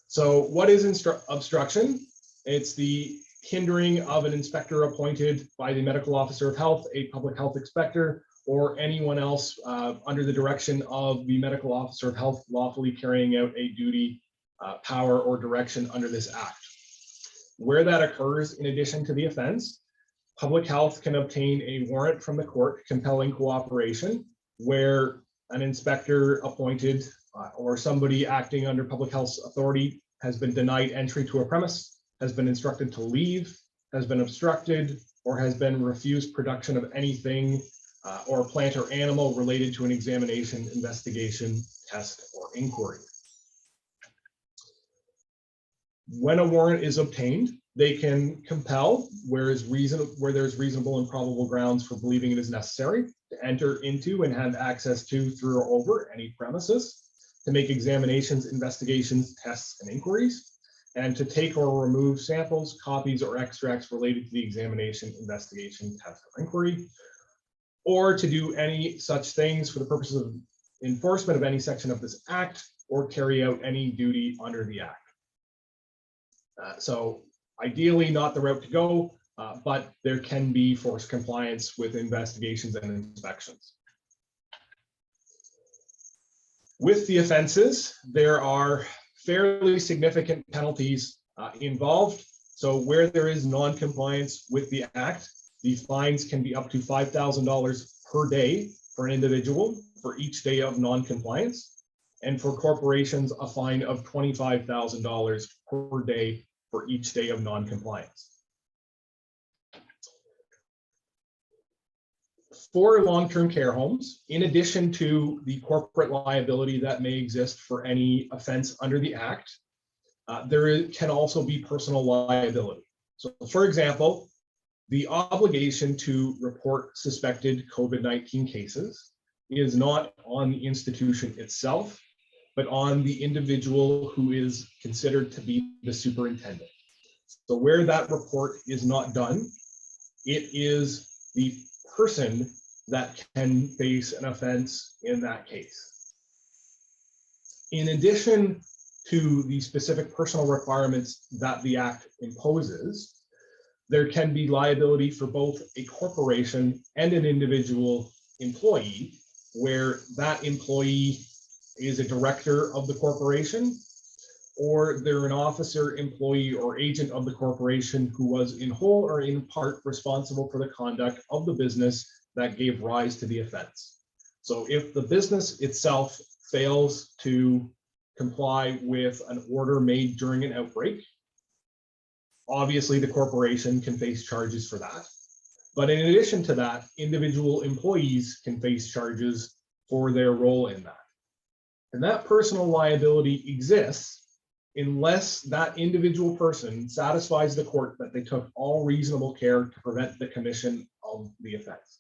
So what is obstruction? It's the hindering of an inspector appointed by the medical officer of health, a public health inspector, or anyone else under the direction of the medical officer of health lawfully carrying out a duty, power, or direction under this act. Where that occurs, in addition to the offense, public health can obtain a warrant from the court compelling cooperation, where an inspector appointed or somebody acting under public health's authority has been denied entry to a premise, has been instructed to leave, has been obstructed, or has been refused production of anything or plant or animal related to an examination, investigation, test, or inquiry. When a warrant is obtained, they can compel, where there's reasonable and probable grounds for believing it is necessary, to enter into and have access to, through or over any premises, to make examinations, investigations, tests, and inquiries, and to take or remove samples, copies, or extracts related to the examination, investigation, test, or inquiry, or to do any such things for the purposes of enforcement of any section of this act, or carry out any duty under the act. So ideally not the route to go, but there can be forced compliance with investigations and inspections. With the offenses, there are fairly significant penalties involved. So where there is non-compliance with the act, the fines can be up to $5,000 per day for an individual for each day of non-compliance, and for corporations, a fine of $25,000 per day for each day of non-compliance. For long-term care homes, in addition to the corporate liability that may exist for any offense under the act, there can also be personal liability. So for example, the obligation to report suspected COVID-19 cases is not on the institution itself, but on the individual who is considered to be the superintendent. So where that report is not done, it is the person that can face an offense in that case. In addition to the specific personal requirements that the act imposes, there can be liability for both a corporation and an individual employee, where that employee is a director of the corporation, or they're an officer, employee, or agent of the corporation who was in whole or in part responsible for the conduct of the business that gave rise to the offense. So if the business itself fails to comply with an order made during an outbreak, obviously the corporation can face charges for that. But in addition to that, individual employees can face charges for their role in that. And that personal liability exists unless that individual person satisfies the court that they took all reasonable care to prevent the commission of the offense.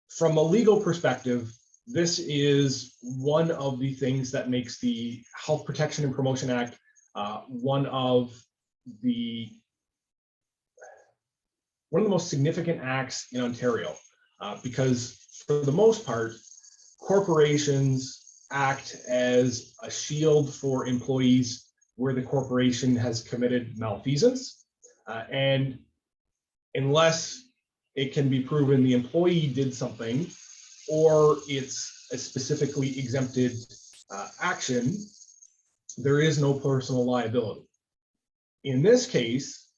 From a legal perspective, this is one of the things that makes the Health Protection and Promotion Act one of the most significant acts in Ontario, because for the most part, corporations act as a shield for employees where the corporation has committed malfeasance. And unless it can be proven the employee did something, or it's a specifically exempted action, there is no personal liability. In this case,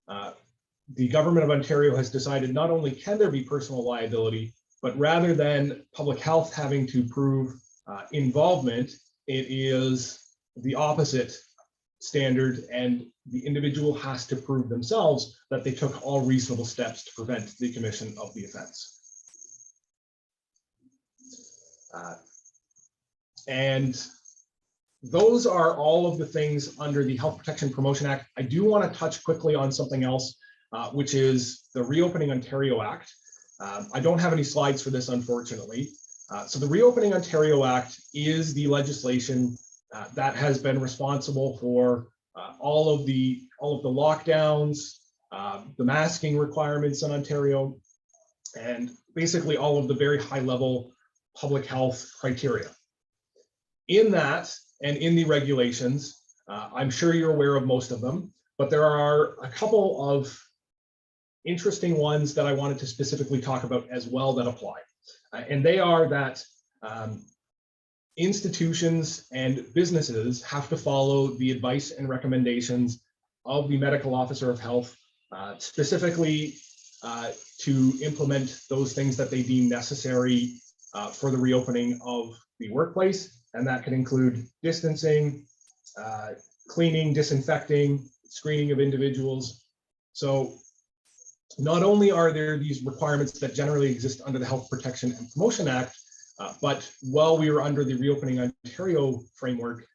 the government of Ontario has decided not only can there be personal liability, but rather than public health having to prove involvement, it is the opposite standard, and the individual has to prove themselves that they took all reasonable steps to prevent the commission of the offense. And those are all of the things under the Health Protection Promotion Act. I do want to touch quickly on something else, which is the Reopening Ontario Act. I don't have any slides for this, unfortunately. So the Reopening Ontario Act is the legislation that has been responsible for all of the lockdowns, the masking requirements in Ontario, and basically all of the very high level public health criteria. In that, and in the regulations, I'm sure you're aware of most of them, but there are a couple of interesting ones that I wanted to specifically talk about as well that apply. And they are that institutions and businesses have to follow the advice and recommendations of the medical officer of health, specifically to implement those things that they deem necessary for the reopening of the workplace. And that can include distancing, cleaning, disinfecting, screening of individuals. So not only are there these requirements that generally exist under the Health Protection and Promotion Act, but while we are under the Reopening Ontario framework,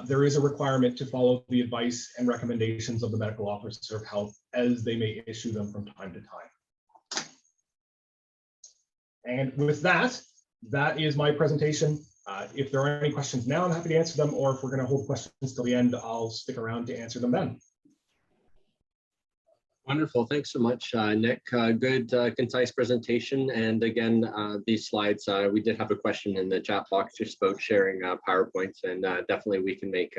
there is a requirement to follow the advice and recommendations of the medical officer of health as they may issue them from time to time. And with that, that is my presentation. If there are any questions now, I'm happy to answer them, or if we're going to hold questions till the end, I'll stick around to answer them then. Wonderful. Thanks so much, Nick. Good, concise presentation. And again, these slides, we did have a question in the chat box just about sharing PowerPoints, and definitely we can make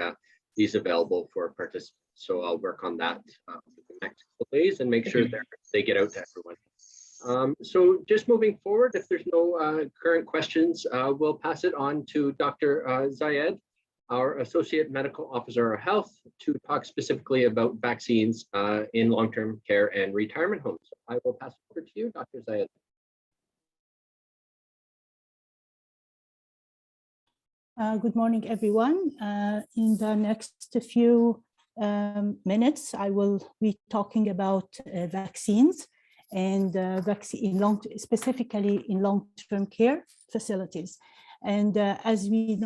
these available for participants. So I'll work on that for the next couple of days and make sure they get out to everyone. So just moving forward, if there's no current questions, we'll pass it on to Dr. Zayed, our Associate Medical Officer of Health, to talk specifically about vaccines in long-term care and retirement homes. I will pass it over to you, Dr. Zayed. Good morning, everyone. In the next few minutes, I will be talking about vaccines and specifically in long-term care facilities. And as we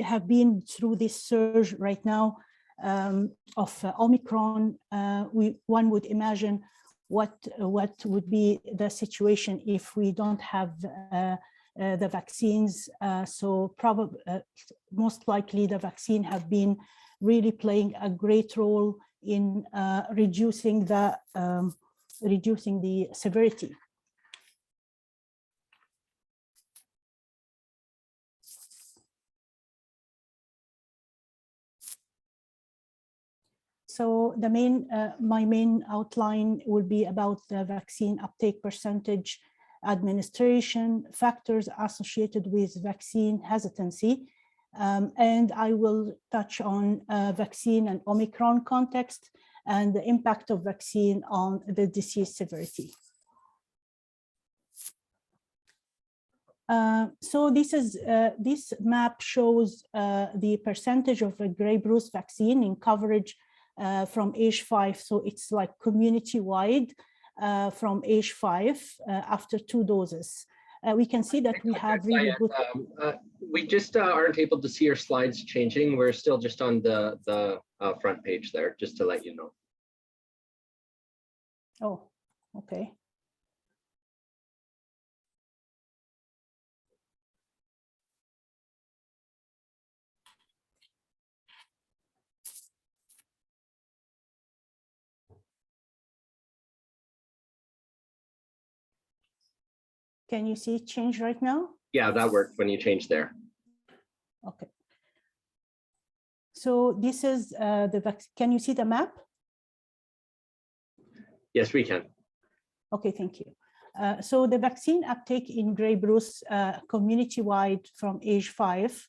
have been through this surge right now of Omicron, one would imagine what would be the situation if we don't have the vaccines. So probably, most likely, the vaccine have been really playing a great role in reducing the severity. So the my main outline will be about the vaccine uptake percentage, administration, factors associated with vaccine hesitancy, and I will touch on vaccine and Omicron context and the impact of vaccine on the disease severity. So this map shows the percentage of a Grey Bruce vaccine in coverage from age 5, so it's like community-wide from age 5 after 2 doses. We can see that we have really good. We just aren't able to see your slides changing. We're still just on the front page there, just to let you know. Oh, okay. Can you see it change right now? Yeah, that worked when you changed there. Okay. So this is the vaccine. Can you see the map? Yes, we can. Okay, thank you. So the vaccine uptake in Grey Bruce community-wide from age 5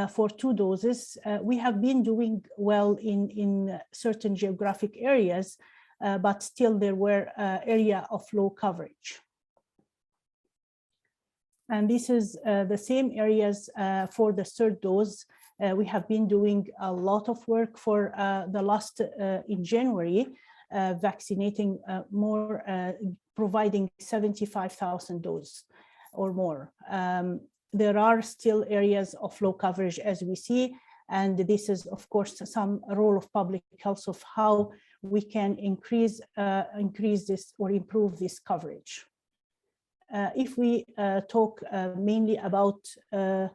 for 2 doses. We have been doing well in certain geographic areas, but still there were area of low coverage. And this is the same areas for the 3rd dose. We have been doing a lot of work for the last, in January, vaccinating more, providing 75,000 doses or more. There are still areas of low coverage as we see, and this is of course some role of public health of how we can increase this or improve this coverage. If we talk mainly about the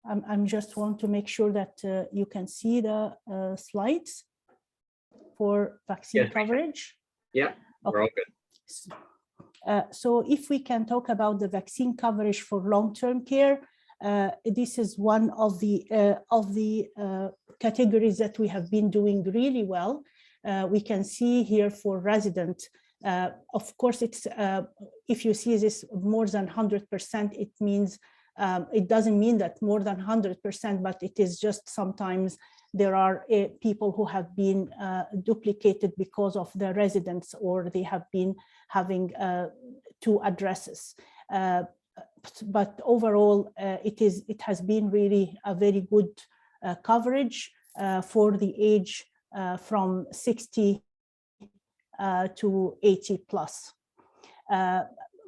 I'm just want to make sure that you can see the slides for vaccine coverage. Yeah, we're all good. So if we can talk about the vaccine coverage for long-term care, This is one of the categories that we have been doing really well. We can see here for resident, of course, it's if you see this more than 100%, it means it doesn't mean that more than 100%, but it is just sometimes there are people who have been duplicated because of the residents, or they have been having two addresses. But overall, it has been really a very good coverage for the age from 60 to 80 plus.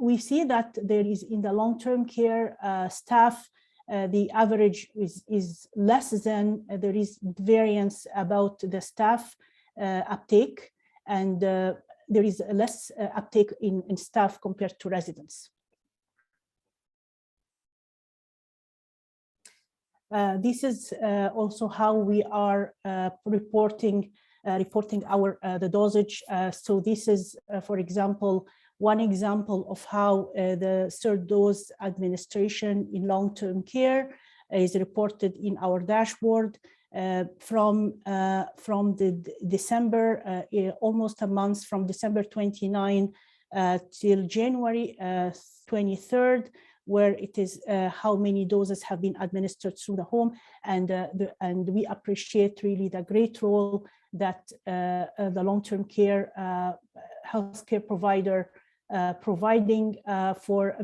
We see that there is in the long-term care staff, the average is less than, there is variance about the staff uptake, and there is less uptake in staff compared to residents. This is also how we are reporting our the dosage. So this is, for example, one example of how the third dose administration in long-term care is reported in our dashboard from the December, almost a month, from December 29 till January 23rd, where it is how many doses have been administered through the home, and we appreciate really the great role that the long-term care healthcare provider providing for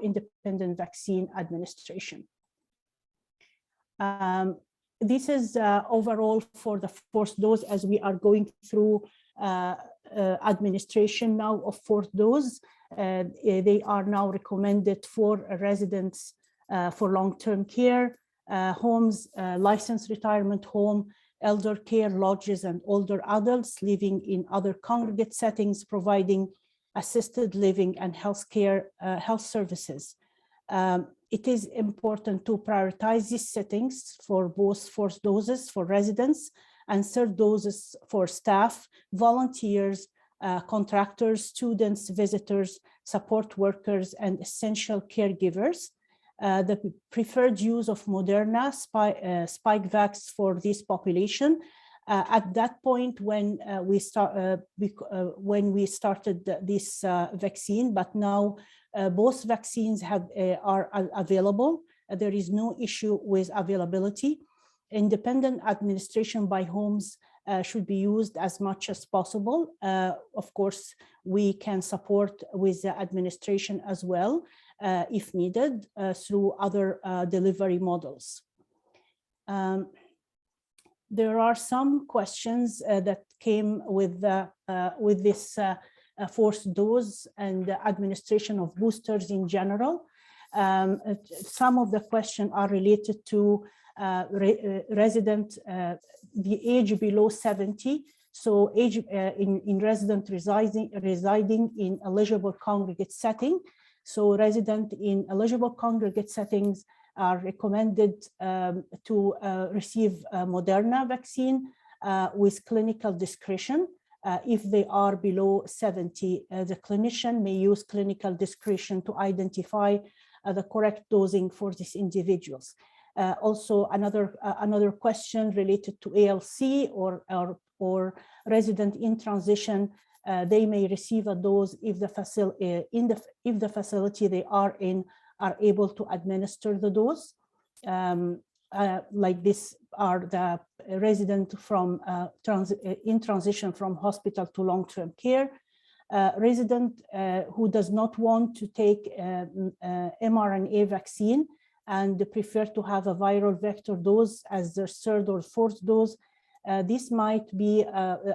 independent vaccine administration. This is overall for the fourth dose, as we are going through administration now of fourth dose. They are now recommended for residents for long-term care, homes, licensed retirement home, elder care lodges, and older adults living in other congregate settings, providing assisted living and health services. It is important to prioritize these settings for both fourth doses for residents and third doses for staff, volunteers, contractors, students, visitors, support workers, and essential caregivers. The preferred use of Moderna Spikevax for this population. At that point, when we started this vaccine, but now both vaccines are available. There is no issue with availability. Independent administration by homes should be used as much as possible. Of course, we can support with the administration as well, if needed, through other delivery models. There are some questions that came with this fourth dose and the administration of boosters in general. Some of the questions are related to resident, the age below 70. So age in resident residing in eligible congregate setting. So resident in eligible congregate settings are recommended to receive Moderna vaccine with clinical discretion. If they are below 70, the clinician may use clinical discretion to identify the correct dosing for these individuals. Also, another question related to ALC or resident in transition, they may receive a dose if the facility they are in are able to administer the dose. Like this are the resident from in transition from hospital to long-term care. Resident who does not want to take mRNA vaccine and prefer to have a viral vector dose as their third or fourth dose. This might be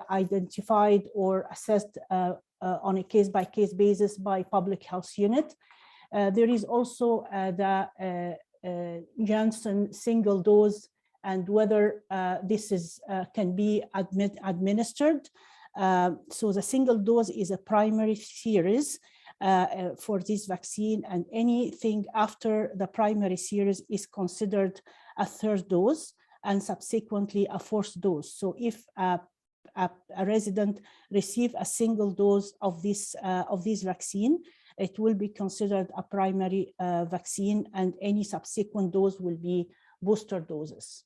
identified or assessed on a case-by-case basis by public health unit. There is also the Janssen single dose, and whether this is can be administered. So the single dose is a primary series for this vaccine, and anything after the primary series is considered a third dose and subsequently a fourth dose. So if a resident receive a single dose of this vaccine, it will be considered a primary vaccine, and any subsequent dose will be booster doses.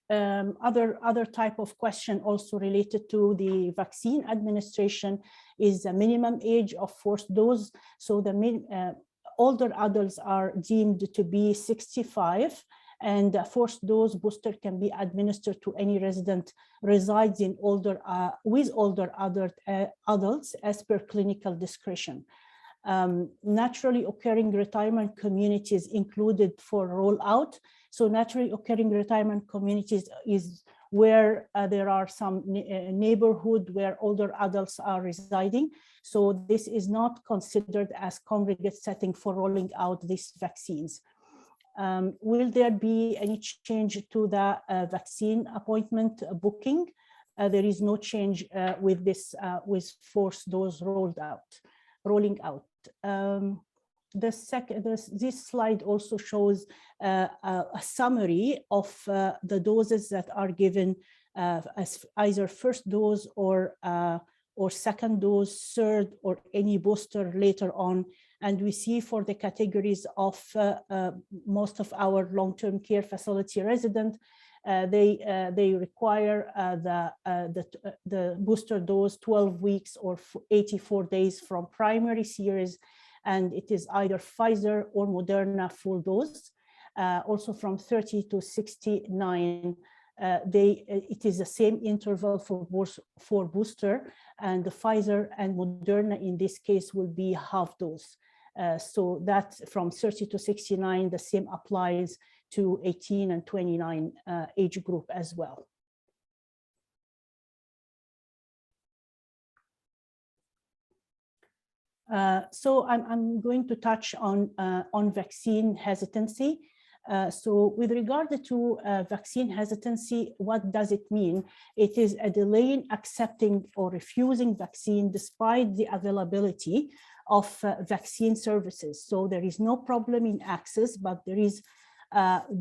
Other type of question also related to the vaccine administration is the minimum age of first dose. So the older adults are deemed to be 65, and the first dose booster can be administered to any resident resides in with older adults as per clinical discretion. Naturally occurring retirement communities included for rollout. So naturally occurring retirement communities is where there are some neighborhood where older adults are residing. So this is not considered as congregate setting for rolling out these vaccines. Will there be any change to the vaccine appointment booking? There is no change with this with first dose rolling out. This slide also shows a summary of the doses that are given as either first dose or second dose, third, or any booster later on. And we see for the categories of most of our long-term care facility residents, they require the booster dose 12 weeks or 84 days from primary series, and it is either Pfizer or Moderna full dose. Also from 30 to 69, it is the same interval for booster, and the Pfizer and Moderna in this case will be half dose. So that from 30 to 69, the same applies to 18 and 29 age group as well. So I'm going to touch on vaccine hesitancy. So with regard to vaccine hesitancy, what does it mean? It is a delay in accepting or refusing vaccine despite the availability of vaccine services. So there is no problem in access, but there is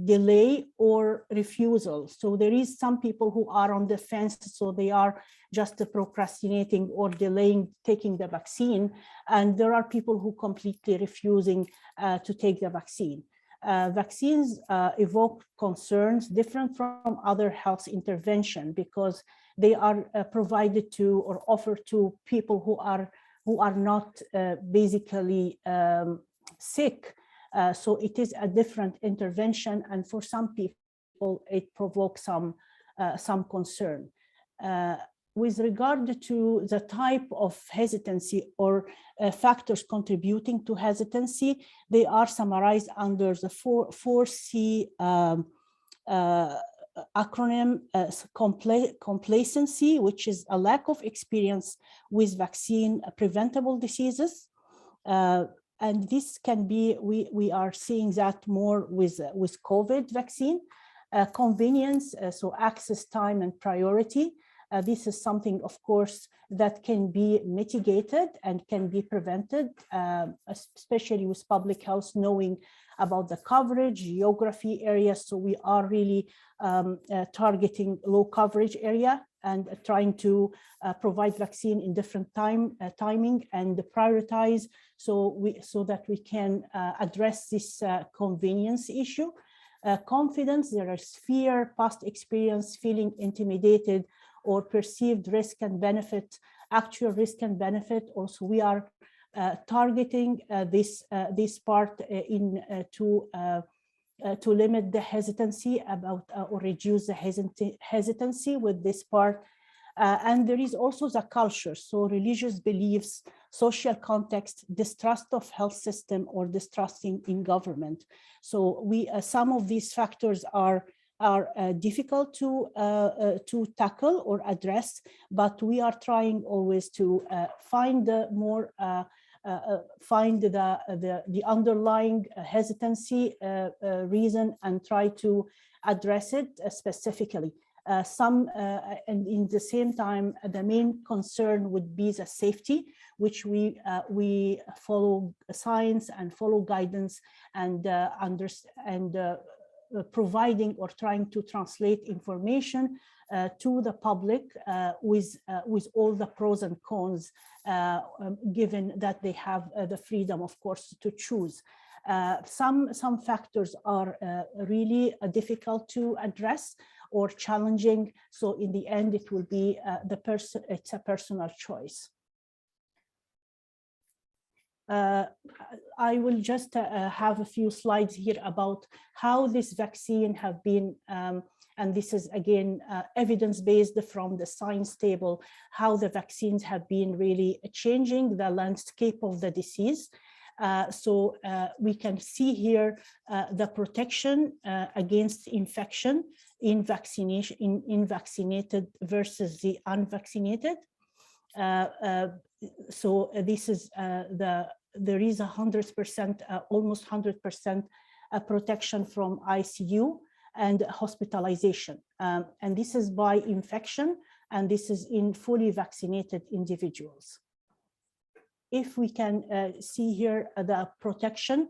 delay or refusal. So there is some people who are on the fence, so they are just procrastinating or delaying taking the vaccine. And there are people who completely refusing to take the vaccine. Vaccines evoke concerns different from other health intervention because they are provided to or offered to people who are not basically sick. So it is a different intervention, and for some people it provokes some concern. With regard to the type of hesitancy or factors contributing to hesitancy, they are summarized under the 4C acronym: complacency, which is a lack of experience with vaccine preventable diseases. And this can be, we are seeing that more with COVID vaccine. Convenience, so access, time, and priority. This is something, of course, that can be mitigated and can be prevented, especially with public health, knowing about the coverage, geography areas. So we are really targeting low coverage area and trying to provide vaccine in different timing and prioritize so that we can address this convenience issue. Confidence, there is fear, past experience, feeling intimidated, or perceived risk and benefit, actual risk and benefit. Also, we are targeting this part to limit the hesitancy about or reduce the hesitancy with this part. And there is also the culture, so religious beliefs, social context, distrust of health system, or distrusting in government. So some of these factors are difficult to tackle or address, but we are trying always to find the more find the underlying hesitancy reason and try to address it specifically. And in the same time, the main concern would be the safety, which we follow science and follow guidance and providing or trying to translate information to the public with all the pros and cons, given that they have the freedom, of course, to choose. Some factors are really difficult to address or challenging. So in the end, it will be it's a personal choice. I will just have a few slides here about how this vaccine have been, and this is again evidence-based from the science table, how the vaccines have been really changing the landscape of the disease. So we can see here the protection against infection in vaccinated versus the unvaccinated. So this is there is 100%, almost 100% protection from ICU and hospitalization. And this is by infection, and this is in fully vaccinated individuals. If we can see here the protection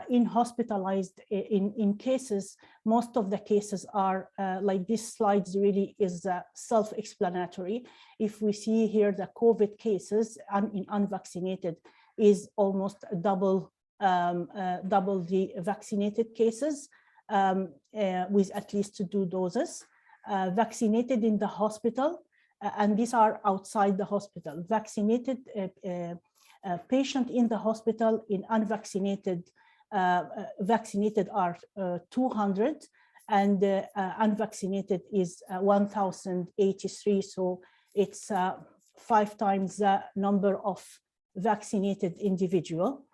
in hospitalized in cases, most of the cases are like this slide really is self-explanatory. If we see here the COVID cases in unvaccinated is almost double the vaccinated cases with at least 2 doses. Vaccinated in the hospital, and these are outside the hospital. Vaccinated patient in the hospital in unvaccinated, vaccinated are 200, and unvaccinated is 1,083. So it's 5 times the number of vaccinated individual.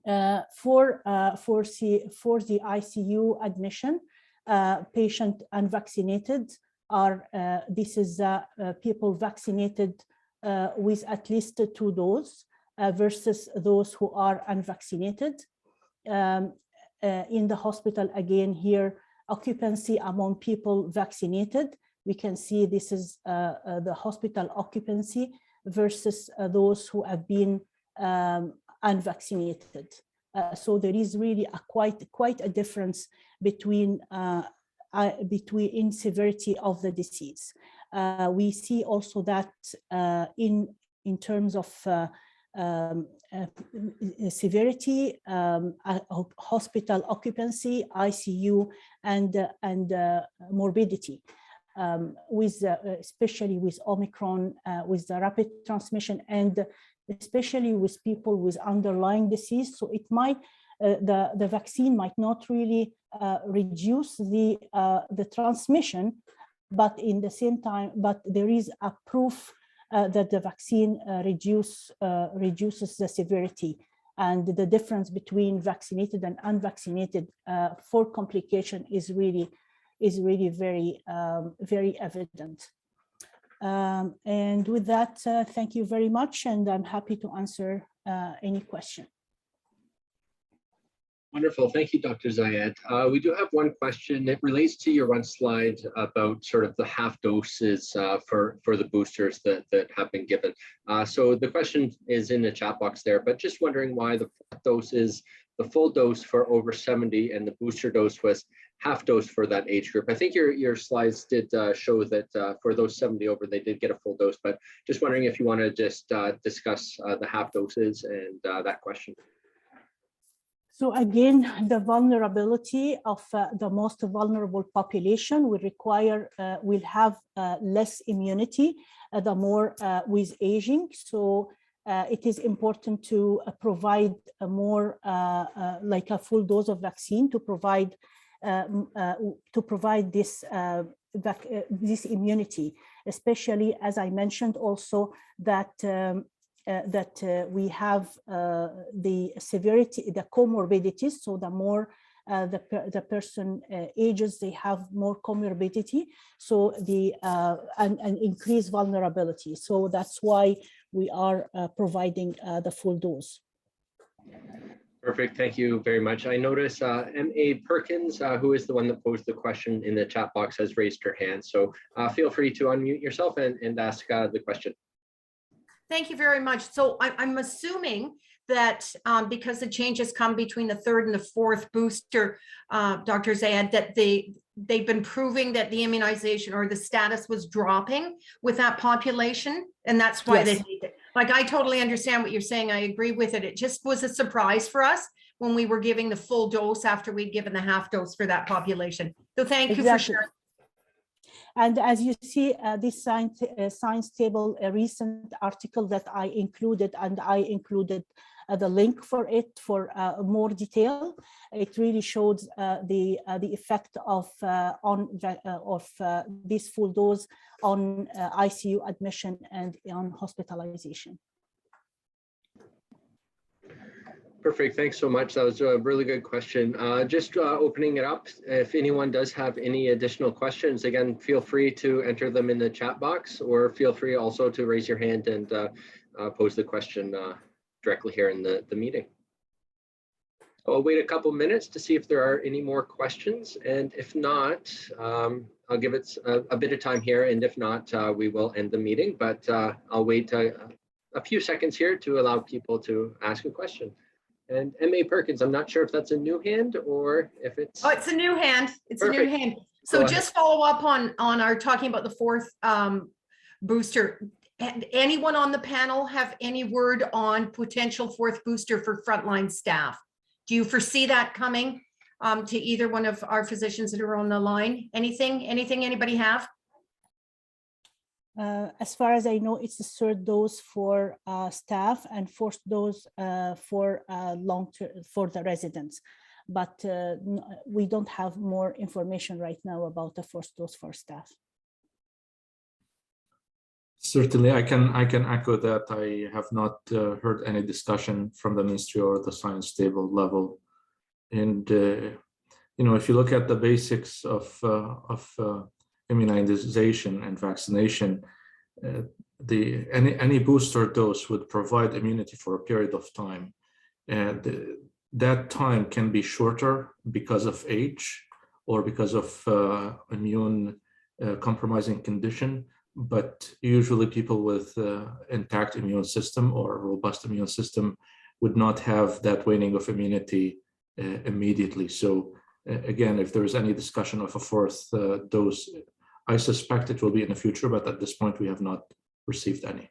For the ICU admission, patient unvaccinated are this is people vaccinated with at least 2 doses versus those who are unvaccinated. In the hospital, again here, occupancy among people vaccinated. We can see this is the hospital occupancy versus those who have been unvaccinated. So there is really quite a difference between in severity of the disease. We see also that in terms of severity, hospital occupancy, ICU, and morbidity, especially with Omicron, with the rapid transmission, and especially with people with underlying disease. So it might the vaccine might not really reduce the transmission, but in the same time, but there is a proof that the vaccine reduces the severity, and the difference between vaccinated and unvaccinated for complication is really very very evident. And with that, thank you very much, and I'm happy to answer any question. Wonderful. Thank you, Dr. Zayed. We do have one question. It relates to your one slide about sort of the half doses for the boosters that have been given. So the question is in the chat box there, but just wondering why the dose is the full dose for over 70 and the booster dose was half dose for that age group. I think your slides did show that for those 70 over, they did get a full dose, but just wondering if you want to just discuss the half doses and that question. So again, the vulnerability of the most vulnerable population will require, will have less immunity the more with aging. So it is important to provide a more like a full dose of vaccine to provide this this immunity, especially as I mentioned also that we have the severity, the comorbidities. So the more the person ages, they have more comorbidity. So and increased vulnerability. So that's why we are providing the full dose. Perfect. Thank you very much. I notice M.A. Perkins, who is the one that posed the question in the chat box, has raised her hand. So feel free to unmute yourself and ask the question. Thank you very much. So I'm assuming that because the changes come between the 3rd and the 4th booster, Dr. Zayed, that they've been proving that the immunization or the status was dropping with that population. And that's why Yes. like, I totally understand what you're saying. I agree with it. It just was a surprise for us when we were giving the full dose after we'd given the half dose for that population. So thank you for Exactly. sharing. And as you see, this science table, a recent article that I included, and I included the link for it for more detail. It really shows the effect of this full dose on ICU admission and on hospitalization. Perfect. Thanks so much. That was a really good question. Just opening it up, if anyone does have any additional questions, again, feel free to enter them in the chat box, or feel free also to raise your hand and pose the question directly here in the meeting. I'll wait a couple minutes to see if there are any more questions. And if not, I'll give it a bit of time here. And if not, we will end the meeting. But I'll wait a few seconds here to allow people to ask a question. And M.A. Perkins, I'm not sure if that's a new hand or if it's... Oh, it's a new hand. It's Perfect. a new hand. So Go just follow up on our talking about the fourth booster. And anyone on the panel have any word on potential fourth booster for frontline staff? Do you foresee that coming to either one of our physicians that are on the line? Anything anybody have? As far as I know, it's the third dose for staff and fourth dose for long-term for the residents. But we don't have more information right now about the first dose for staff. Certainly, I can echo that. I have not heard any discussion from the ministry or the science table level. And if you look at the basics of immunization and vaccination, any booster dose would provide immunity for a period of time, and that time can be shorter because of age or because of immune compromising condition. But usually people with intact immune system or robust immune system would not have that waning of immunity immediately. So again, if there is any discussion of a fourth dose, I suspect it will be in the future, but at this point we have not received any.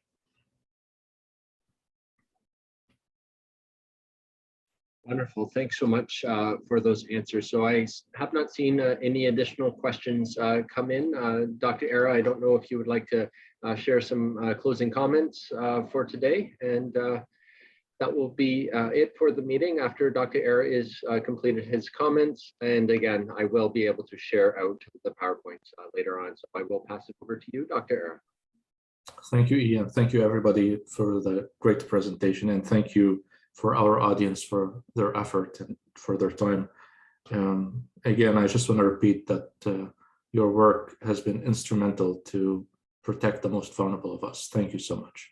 Wonderful. Thanks so much for those answers. So I have not seen any additional questions come in. Dr. Era, I don't know if you would like to share some closing comments for today. And that will be it for the meeting after Dr. Era is completed his comments. And again, I will be able to share out the PowerPoints later on. So I will pass it over to you, Dr. Era. Thank you, Ian. Thank you, everybody, for the great presentation. And thank you for our audience for their effort and for their time. Again, I just want to repeat that your work has been instrumental to protect the most vulnerable of us. Thank you so much.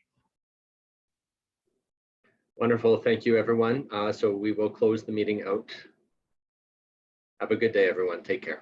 Wonderful. Thank you, everyone. So we will close the meeting out. Have a good day, everyone. Take care.